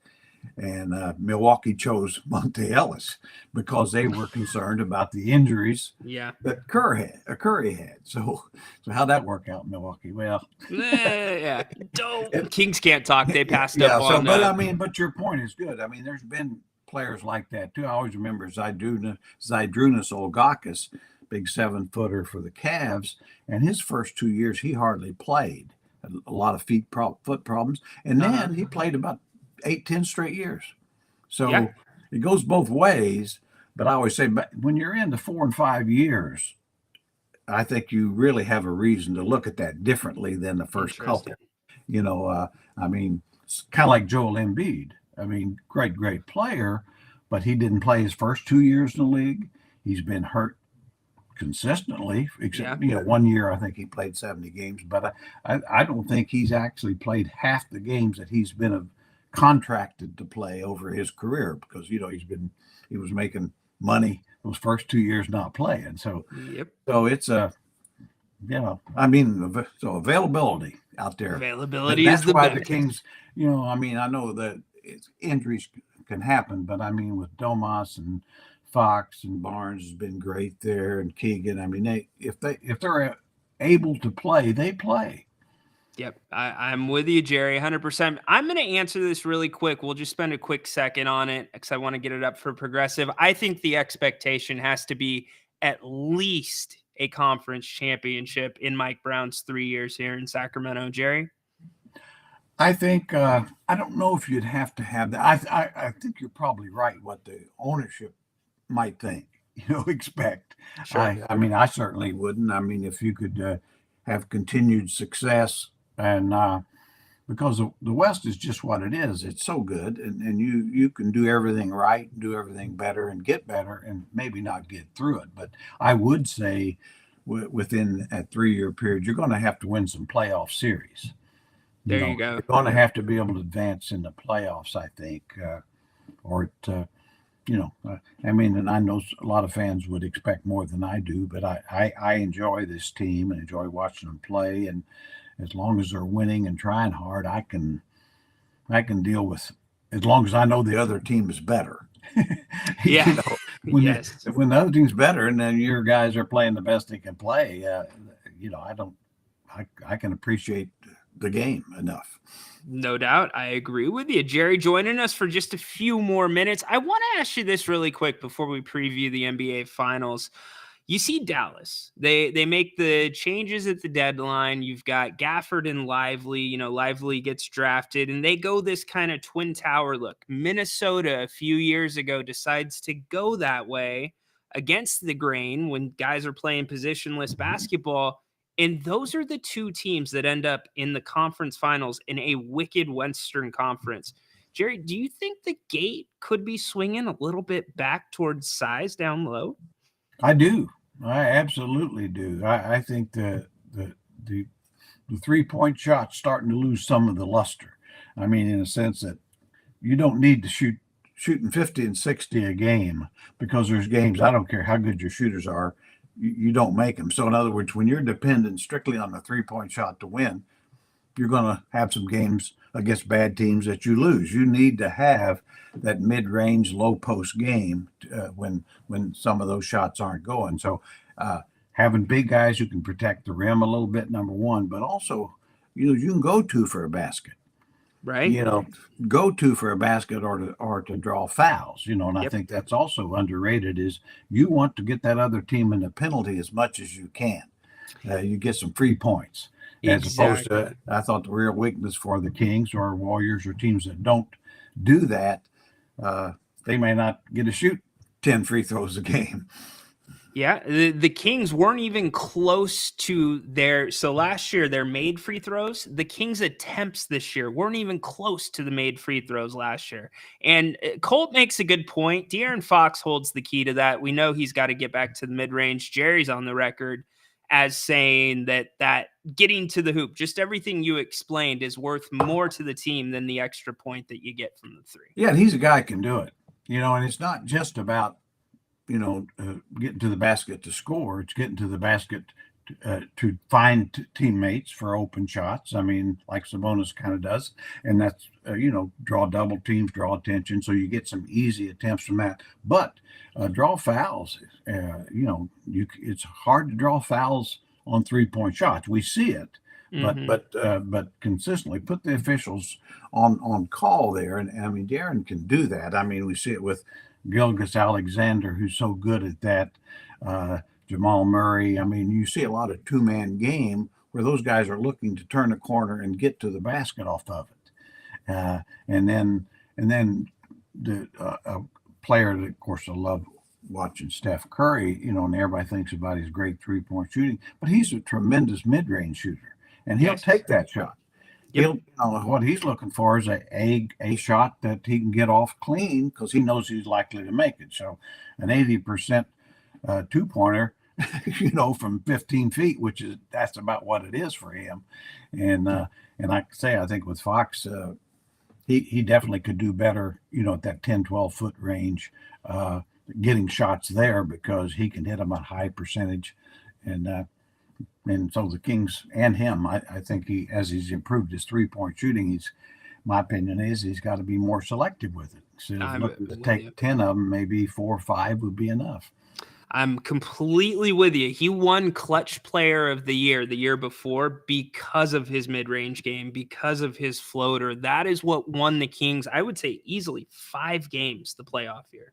and Milwaukee chose Monte Ellis because they were concerned about the injuries Yeah. that Curry had. So how'd that work out in Milwaukee? Well, Yeah. Kings can't talk. They passed yeah. up on. But I mean, but your point is good. I mean, there's been players like that too. I always remember Zydrunas Olgakis, big 7-footer for the Cavs, and his first 2 years he hardly played. A lot of foot problems, and then he played about 8-10 straight years. So it goes both ways. But I always say, but when you're into 4 and 5 years, I think you really have a reason to look at that differently than the first couple. I mean, it's kind of like Joel Embiid. I mean, great player, but he didn't play his first 2 years in the league. He's been hurt consistently, except 1 year I think he played 70 games, but I don't think he's actually played half the games that he's been contracted to play over his career, because he was making money those first 2 years not playing. So it's I mean, so availability out there. Availability that's is the why best. the Kings. I mean, I know that injuries can happen, but I mean, with Domas and Fox and Barnes has been great there, and Keegan. I mean, if they're able to play, they play. Yep, I'm with you, Jerry, 100%. I'm going to answer this really quick. We'll just spend a quick second on it because I want to get it up for Progressive. I think the expectation has to be at least a conference championship in Mike Brown's 3 years here in Sacramento. Jerry? I think I don't know if you'd have to have that. I think you're probably right. What the ownership might think, expect. Sure. I mean, I certainly wouldn't. I mean, if you could have continued success, and because the West is just what it is, it's so good, and you can do everything right, do everything better, and get better, and maybe not get through it. But I would say within a 3-year period, you're going to have to win some playoff series. There you go. You're going to have to be able to advance in the playoffs, I think, or to. I mean, and I know a lot of fans would expect more than I do, but I enjoy this team and enjoy watching them play. And as long as they're winning and trying hard, I can deal with, as long as I know the other team is better. Yeah. When the other team's better and then your guys are playing the best they can play, I can appreciate the game enough. No doubt. I agree with you. Jerry, joining us for just a few more minutes. I want to ask you this really quick before we preview the NBA Finals. You see Dallas. They make the changes at the deadline. You've got Gafford and Lively. Lively gets drafted, and they go this kind of twin tower look. Minnesota a few years ago decides to go that way against the grain when guys are playing positionless basketball. And those are the two teams that end up in the conference finals in a wicked Western Conference. Jerry, do you think the gate could be swinging a little bit back towards size down low? I do. I absolutely do. I think the 3-point shot's starting to lose some of the luster. I mean, in a sense that you don't need to shooting 50 and 60 a game, because there's games, I don't care how good your shooters are, you don't make them. So in other words, when you're dependent strictly on the 3-point shot to win, you're going to have some games against bad teams that you lose. You need to have that mid-range, low-post game when some of those shots aren't going. So having big guys who can protect the rim a little bit, number one, but also, you can go to for a basket. Right. Go to for a basket or to draw fouls, and I think that's also underrated, is you want to get that other team in the penalty as much as you can. You get some free points. As opposed to, I thought the real weakness for the Kings or Warriors or teams that don't do that, they may not get to shoot 10 free throws a game. Yeah, the Kings weren't even close to so last year, their made free throws, the Kings' attempts this year weren't even close to the made free throws last year. And Colt makes a good point. De'Aaron Fox holds the key to that. We know he's got to get back to the mid-range. Jerry's on the record as saying that getting to the hoop, just everything you explained, is worth more to the team than the extra point that you get from the three. Yeah, and he's a guy who can do it. And it's not just about getting to the basket to score. It's getting to the basket to find teammates for open shots. I mean, like Sabonis kind of does, and that's draw double teams, draw attention, so you get some easy attempts from that. But draw fouls. It's hard to draw fouls on 3-point shots. We see it, but consistently put the officials on call there, and I mean Darren can do that. I mean, we see it with Gilgis Alexander, who's so good at that. Jamal Murray. I mean, you see a lot of two-man game where those guys are looking to turn a corner and get to the basket off of it. And then the player that, of course, I love watching Steph Curry, and everybody thinks about his great 3-point shooting, but he's a tremendous mid-range shooter, and he'll take that shot. Yep. What he's looking for is a shot that he can get off clean because he knows he's likely to make it. So an 80% two-pointer, from 15 feet, that's about what it is for him. And I think with Fox, he definitely could do better, at that 10, 12 foot range, getting shots there because he can hit them at high percentage. And so the Kings and him, I think as he's improved his 3-point shooting, my opinion is he's got to be more selective with it. Instead of looking to take 10 of them, maybe 4 or 5 would be enough. I'm completely with you. He won Clutch Player of the year before because of his mid-range game, because of his floater. That is what won the Kings, I would say, easily 5 games the playoff year.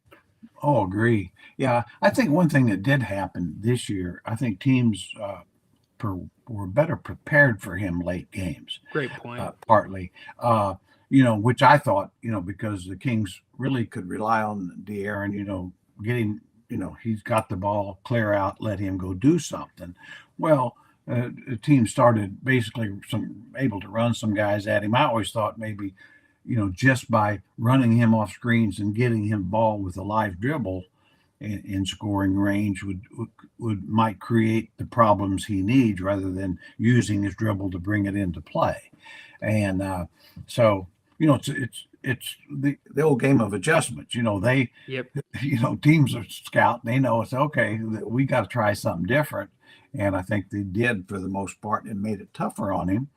Oh, agree. Yeah, I think one thing that did happen this year, I think teams were better prepared for him late games. Great point. Partly, which I thought, because the Kings really could rely on De'Aaron, getting, he's got the ball, clear out, let him go do something. Well, the team started basically able to run some guys at him. I always thought maybe, just by running him off screens and getting him ball with a live dribble in scoring range might create the problems he needs rather than using his dribble to bring it into play. And so, it's the old game of adjustments. Teams are scout. They know it's okay. We got to try something different. And I think they did for the most part and made it tougher on him,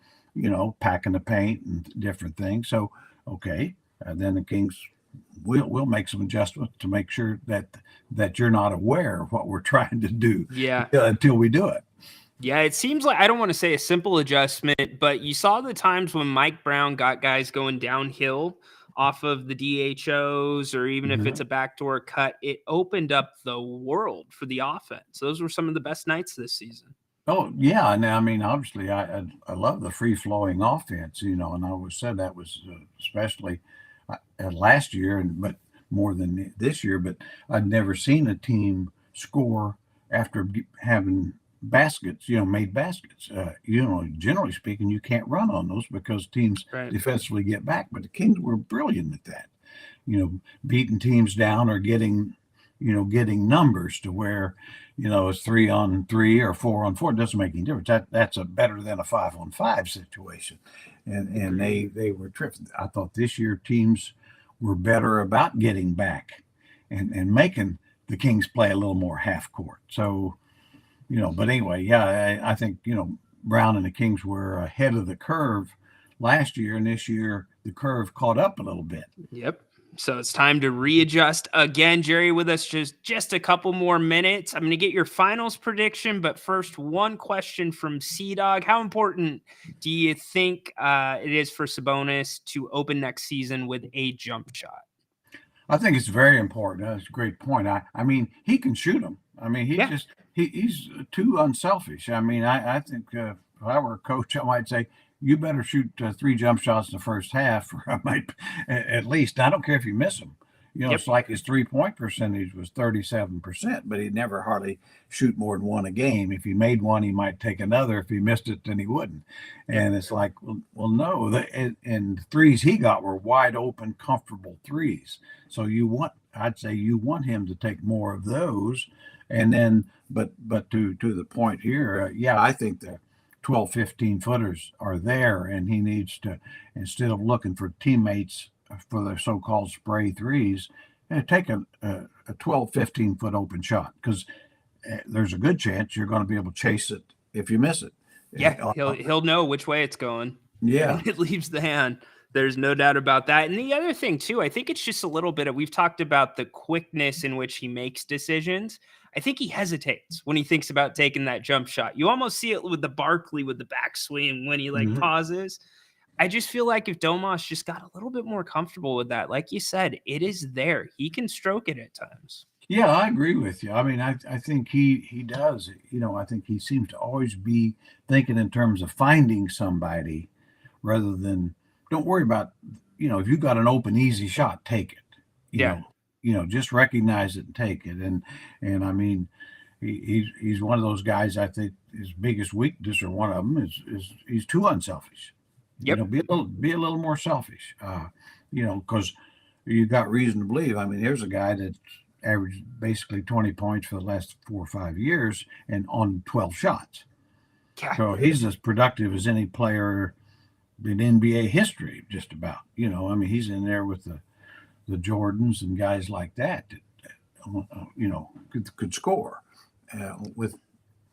packing the paint and different things. So, okay. Then the Kings we'll make some adjustments to make sure that you're not aware of what we're trying to do until we do it. Yeah, it seems like, I don't want to say a simple adjustment, but you saw the times when Mike Brown got guys going downhill off of the DHOs, or even if it's a backdoor cut, it opened up the world for the offense. Those were some of the best nights this season. Oh, yeah. Now, I mean, obviously, I love the free-flowing offense, and I always said that was especially last year, but more than this year. But I'd never seen a team score after having baskets, made baskets. Generally speaking, you can't run on those because teams defensively get back. But the Kings were brilliant at that, beating teams down or getting numbers to where, it's 3-on-3 or 4-on-4. It doesn't make any difference. That's a better than a 5-on-5 situation. And they were terrific. I thought this year teams were better about getting back and making the Kings play a little more half court. So, but anyway, I think, Brown and the Kings were ahead of the curve last year, and this year the curve caught up a little bit. Yep. So it's time to readjust again. Jerry with us just a couple more minutes. I'm going to get your finals prediction, but first, one question from C-Dog. How important do you think it is for Sabonis to open next season with a jump shot? I think it's very important. That's a great point. I mean, he can shoot them. I mean, he's too unselfish. I mean, I think if I were a coach, I might say, you better shoot 3 jump shots in the first half, or I might at least. I don't care if you miss them. It's like his 3-point percentage was 37%, but he'd never hardly shoot more than 1 a game. If he made 1, he might take another. If he missed it, then he wouldn't. And it's like, well, no. And the threes he got were wide open, comfortable threes. So I'd say you want him to take more of those. And then, but to the point here, I think that 12, 15 footers are there, and he needs to, instead of looking for teammates for the so-called spray threes, take a 12, 15-foot open shot, because there's a good chance you're going to be able to chase it if you miss it. Yeah, he'll know which way it's going Yeah. when it leaves the hand. There's no doubt about that. And the other thing too, I think it's just a little bit of, we've talked about the quickness in which he makes decisions. I think he hesitates when he thinks about taking that jump shot. You almost see it with the Barkley with the backswing when he like Mhm. pauses. I just feel like if Domas just got a little bit more comfortable with that, like you said, it is there. He can stroke it at times. Yeah, I agree with you. I mean, I think he does. I think he seems to always be thinking in terms of finding somebody rather than, don't worry about, if you got an open, easy shot, take it. You Yeah. know, just recognize it and take it. And I mean, he's one of those guys. I think his biggest weakness, or one of them, is he's too unselfish. Yep. Be a little more selfish. Because you got reason to believe. I mean, here's a guy that averaged basically 20 points for the last 4 or 5 years and on 12 shots. Yeah. So he's as productive as any player in NBA history, just about. I mean, he's in there with the Jordans and guys like that could score with,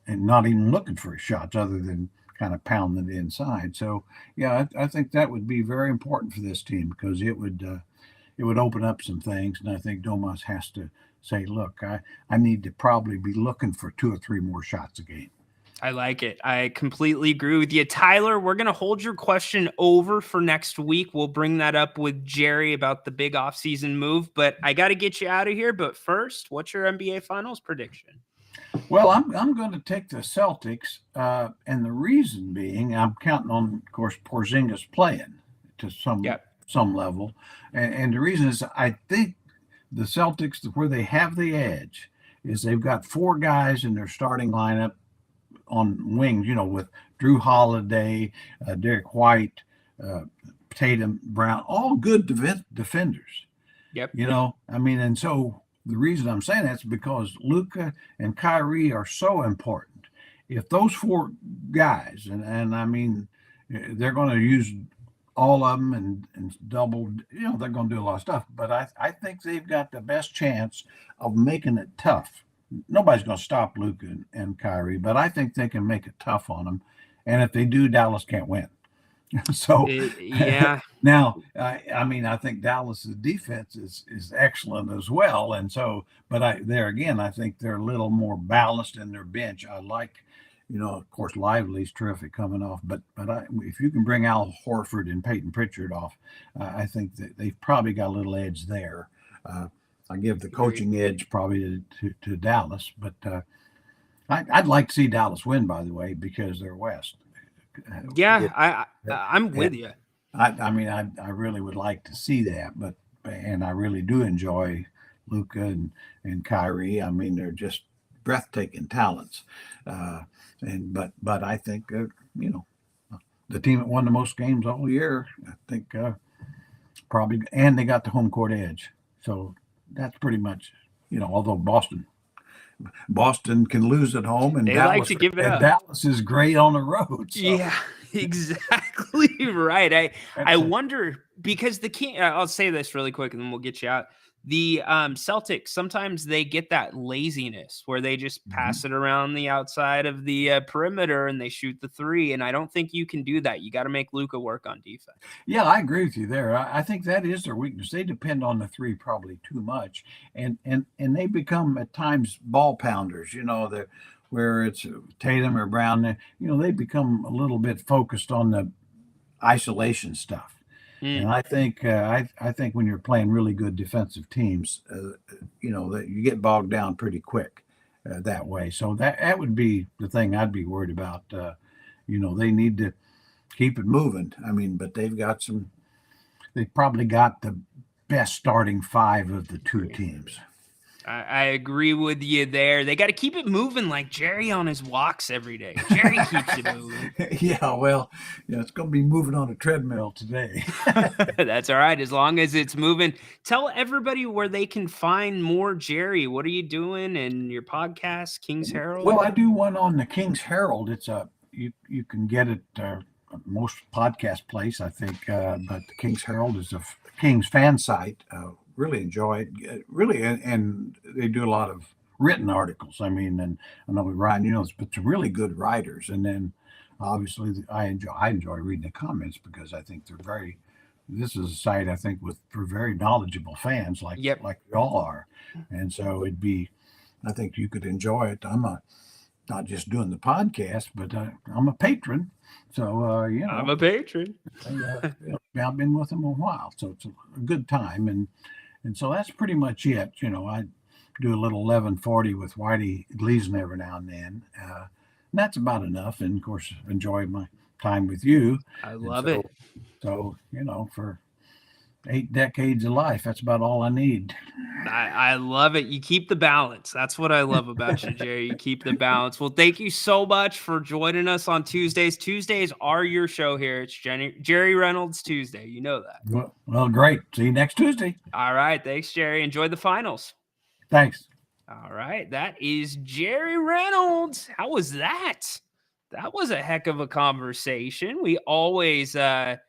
and not even looking for his shots other than kind of pounding it inside. So yeah, I think that would be very important for this team, because it would open up some things. And I think Domas has to say, look, I need to probably be looking for 2 or 3 more shots a game. I like it. I completely agree with you. Tyler, we're going to hold your question over for next week. We'll bring that up with Jerry about the big offseason move, but I got to get you out of here. But first, what's your NBA Finals prediction? Well, I'm going to take the Celtics, and the reason being, I'm counting on, of course, Porzingis playing to some level, and the reason is I think the Celtics, where they have the edge, is they've got 4 guys in their starting lineup on wings, with Drew Holiday, Derek White, Tatum, Brown, all good defenders. Yep. I mean, and so the reason I'm saying that's because Luka and Kyrie are so important. If those 4 guys, and I mean, they're going to use all of them and double, they're going to do a lot of stuff, but I think they've got the best chance of making it tough. Nobody's going to stop Luka and Kyrie, but I think they can make it tough on them. And if they do, Dallas can't win. So yeah. Now, I mean, I think Dallas's defense is excellent as well. And so, but there again, I think they're a little more balanced in their bench. I like, of course, Lively's terrific coming off, but if you can bring Al Horford and Peyton Pritchard off, I think that they've probably got a little edge there. I give the coaching edge probably to Dallas, but I'd like to see Dallas win, by the way, because they're West. Yeah, I'm with you. I mean, I really would like to see that, and I really do enjoy Luka and Kyrie. I mean, they're just breathtaking talents. But I think the team that won the most games all year, I think probably, and they got the home court edge. So that's pretty much, although Boston can lose at home, and they Dallas, like to give it up. Dallas is great on the road. So. Yeah, exactly right. I wonder, because the King, I'll say this really quick and then we'll get you out. The Celtics, sometimes they get that laziness where they just pass it around the outside of the perimeter and they shoot the 3. And I don't think you can do that. You got to make Luka work on defense. Yeah, I agree with you there. I think that is their weakness. They depend on the 3 probably too much, and they become at times ball pounders. Where it's Tatum or Brown. They become a little bit focused on the isolation stuff. And I think I think when you're playing really good defensive teams, that you get bogged down pretty quick that way. So that would be the thing I'd be worried about. They need to keep it moving. I mean, but they've probably got the best starting 5 of the 2 teams. I agree with you there. They got to keep it moving like Jerry on his walks every day. Jerry keeps it moving. Yeah, well, it's going to be moving on a treadmill today. That's all right, as long as it's moving. Tell everybody where they can find more Jerry. What are you doing in your podcast, King's Herald? Well, I do one on the King's Herald. It's you can get it most podcast place, I think, but the King's Herald is a King's fan site. really enjoy it. Really, and they do a lot of written articles. I mean, and I know we write, but some really good writers. And then obviously I enjoy reading the comments because I think they're very. This is a site I think with for very knowledgeable fans Yep. like we all are, and so it'd be. I think you could enjoy it. I'm a not just doing the podcast, but I'm a patron. So I'm a patron. I've been with them a while, so it's a good time, and so that's pretty much it. I do a little 1140 with Whitey Gleason every now and then. And that's about enough. And of course, enjoy my time with you. I And love it. So for 8 decades of life, that's about all I need. I love it. You keep the balance. That's what I love about you, Jerry. You keep the balance. Well, thank you so much for joining us on Tuesdays. Tuesdays are your show here. It's Jerry Reynolds Tuesday. You know that. Well, great. See you next Tuesday. All right. Thanks, Jerry. Enjoy the finals. Thanks. All right. That is Jerry Reynolds. How was that? That was a heck of a conversation. We always have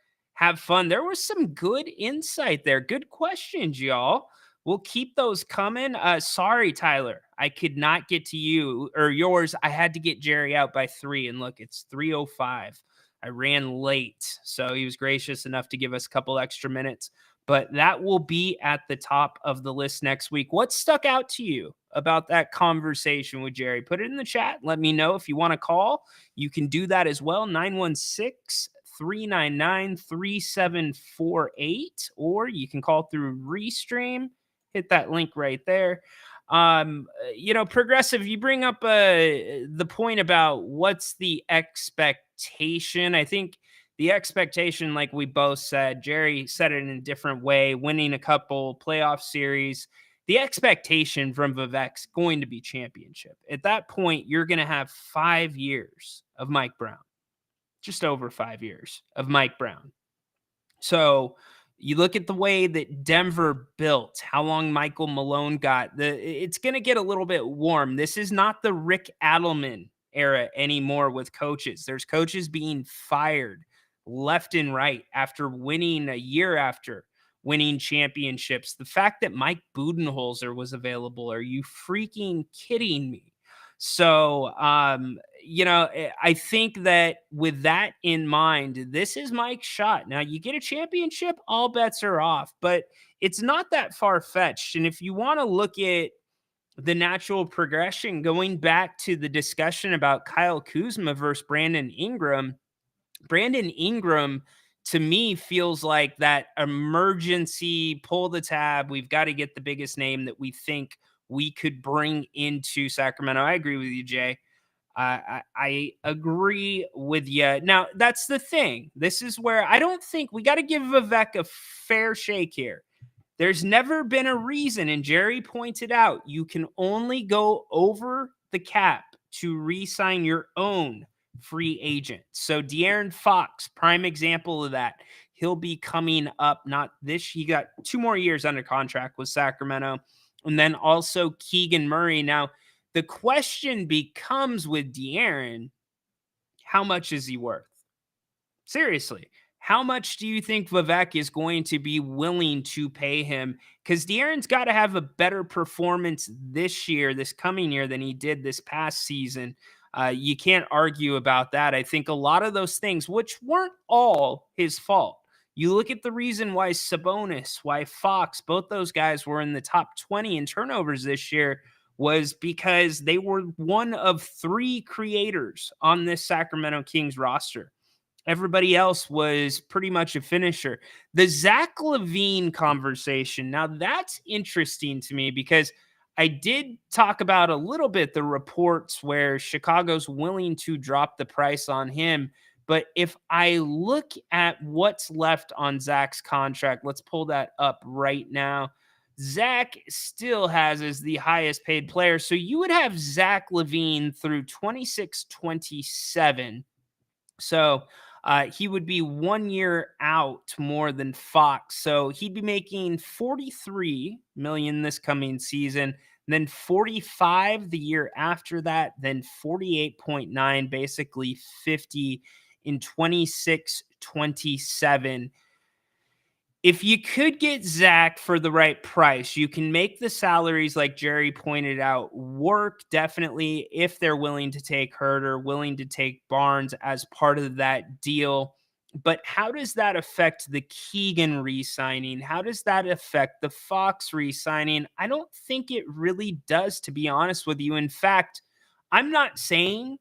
fun. There was some good insight there. Good questions, y'all. We'll keep those coming. Sorry, Tyler. I could not get to you or yours. I had to get Jerry out by 3. And look, it's 3:05. I ran late. So he was gracious enough to give us a couple extra minutes. But that will be at the top of the list next week. What stuck out to you about that conversation with Jerry? Put it in the chat. Let me know if you want to call. You can do that as well. 916-399-3748. Or you can call through Restream. Hit that link right there. Progressive, you bring up the point about what's the expectation. I think the expectation, like we both said, Jerry said it in a different way, winning a couple playoff series. The expectation from Vivek's going to be championship. At that point, you're going to have 5 years of Mike Brown, just over 5 years of Mike Brown. So you look at the way that Denver built, how long Michael Malone got. It's going to get a little bit warm. This is not the Rick Adelman era anymore with coaches. There's coaches being fired left and right after winning a year after winning championships. The fact that Mike Budenholzer was available, are you freaking kidding me? So, I think that with that in mind, this is Mike's shot. Now, you get a championship, all bets are off, but it's not that far fetched. And if you want to look at the natural progression, going back to the discussion about Kyle Kuzma versus Brandon Ingram, to me feels like that emergency pull the tab. We've got to get the biggest name that we think we could bring into Sacramento. I agree with you, Jay. I agree with you. Now, that's the thing. This is where I don't think we got to give Vivek a fair shake here. There's never been a reason, and Jerry pointed out, you can only go over the cap to re-sign your own free agent. So De'Aaron Fox, prime example of that. He'll be coming up, not this. He got 2 more years under contract with Sacramento. And then also Keegan Murray. Now, the question becomes with De'Aaron, how much is he worth? Seriously, how much do you think Vivek is going to be willing to pay him? Because De'Aaron's got to have a better performance this coming year, than he did this past season. You can't argue about that. I think a lot of those things, which weren't all his fault. You look at the reason why Sabonis, why Fox, both those guys were in the top 20 in turnovers this year, was because they were one of 3 creators on this Sacramento Kings roster. Everybody else was pretty much a finisher. The Zach LaVine conversation, now that's interesting to me because I did talk about a little bit the reports where Chicago's willing to drop the price on him. But if I look at what's left on Zach's contract, let's pull that up right now. Zach still has as the highest paid player. So you would have Zach LaVine through 26-27. So he would be 1 year out more than Fox. So he'd be making $43 million this coming season, then 45 the year after that, then 48.9, basically 50 in 26-27. If you could get Zach for the right price, you can make the salaries, like Jerry pointed out, work definitely if they're willing to take Herter, willing to take Barnes as part of that deal. But how does that affect the Keegan re signing? How does that affect the Fox re signing? I don't think it really does, to be honest with you. In fact, I'm not saying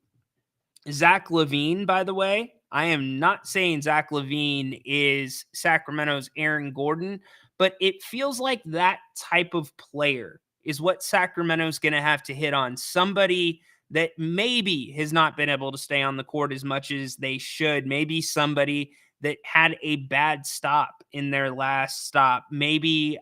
Zach Levine, by the way, I am not saying Zach Levine is Sacramento's Aaron Gordon, but it feels like that type of player is what Sacramento's going to have to hit on. Somebody that maybe has not been able to stay on the court as much as they should. Maybe somebody that had a bad stop in their last stop. Maybe,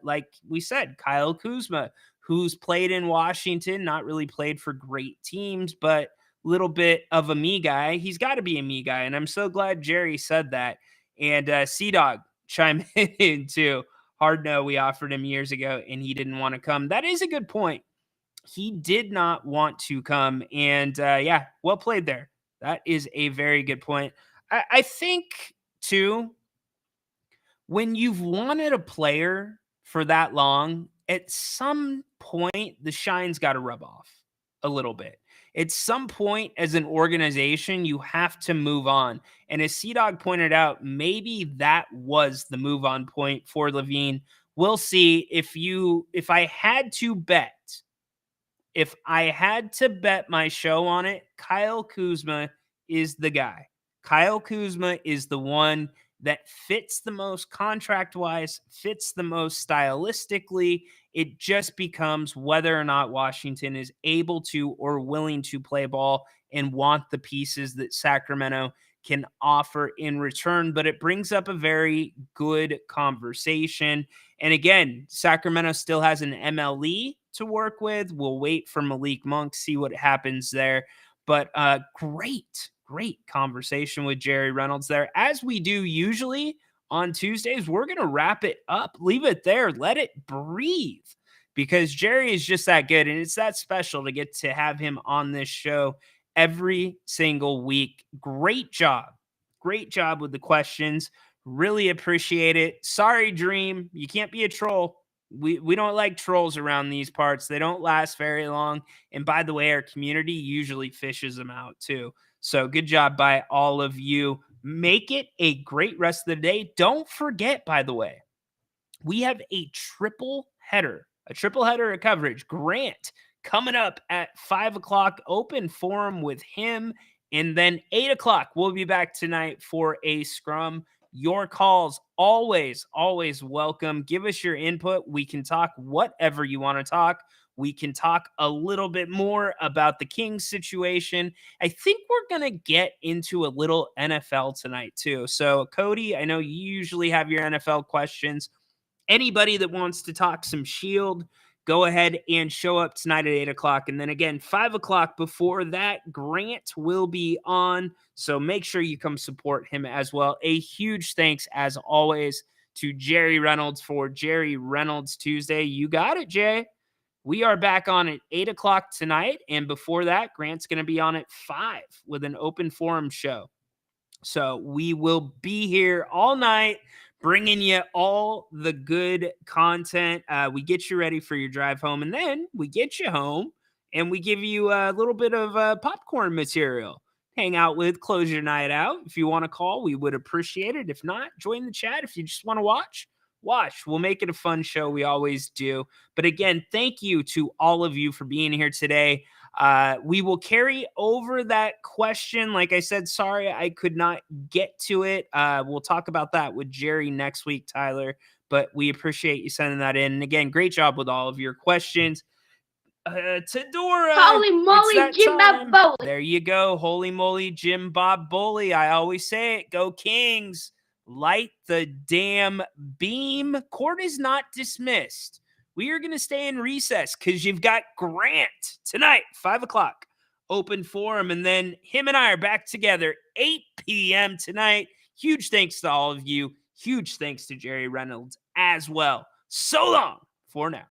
like we said, Kyle Kuzma, who's played in Washington, not really played for great teams, but little bit of a me guy. He's got to be a me guy. And I'm so glad Jerry said that. And Sea Dog chime in too. Hard no, we offered him years ago and he didn't want to come. That is a good point. He did not want to come. And yeah, well played there. That is a very good point. I think too, when you've wanted a player for that long, at some point the shine's got to rub off a little bit. At some point, as an organization, you have to move on. And as Sea Dog pointed out, maybe that was the move on point for Levine. We'll see. If I had to bet, if I had to bet my show on it, Kyle Kuzma is the guy. Kyle Kuzma is the one that fits the most contract wise, fits the most stylistically. It just becomes whether or not Washington is able to or willing to play ball and want the pieces that Sacramento can offer in return. But it brings up a very good conversation. And again, Sacramento still has an MLE to work with. We'll wait for Malik Monk, see what happens there. But great conversation with Jerry Reynolds there. As we do usually on Tuesdays, we're going to wrap it up, leave it there, let it breathe, because Jerry is just that good. And it's that special to get to have him on this show every single week. Great job. Great job with the questions. Really appreciate it. Sorry, Dream. You can't be a troll. We don't like trolls around these parts. They don't last very long. And by the way, our community usually fishes them out too. So good job by all of you. Make it a great rest of the day. Don't forget, by the way, we have a triple header of coverage. Grant coming up at 5 o'clock, open forum with him. And then 8 o'clock, we'll be back tonight for a scrum. Your calls always welcome. Give us your input. We can talk whatever you want to talk. We can talk a little bit more about the Kings situation. I think we're going to get into a little NFL tonight too. So Cody, I know you usually have your NFL questions. Anybody that wants to talk some Shield, go ahead and show up tonight at 8 o'clock. And then again, 5 o'clock before that, Grant will be on. So make sure you come support him as well. A huge thanks, as always, to Jerry Reynolds for Jerry Reynolds Tuesday. You got it, Jay. We are back on at 8 o'clock tonight. And before that, Grant's going to be on at 5 with an open forum show. So we will be here all night, bringing you all the good content. We get you ready for your drive home, and then we get you home and we give you a little bit of popcorn material. Hang out with, close your night out. If you want to call, we would appreciate it. If not, join the chat. If you just want to watch. We'll make it a fun show. We always do. But again, thank you to all of you for being here today. We will carry over that question. Like I said, sorry I could not get to it. We'll talk about that with Jerry next week, Tyler. But we appreciate you sending that in. And again, great job with all of your questions. Tadora, Holy moly, Jim Bob Bowley. There you go. Holy moly, Jim Bob Bowley. I always say it. Go Kings. Light the damn beam. Court is not dismissed. We are going to stay in recess because you've got Grant tonight, 5 o'clock, open forum. And then him and I are back together 8 p.m. tonight. Huge thanks to all of you. Huge thanks to Jerry Reynolds as well. So long for now.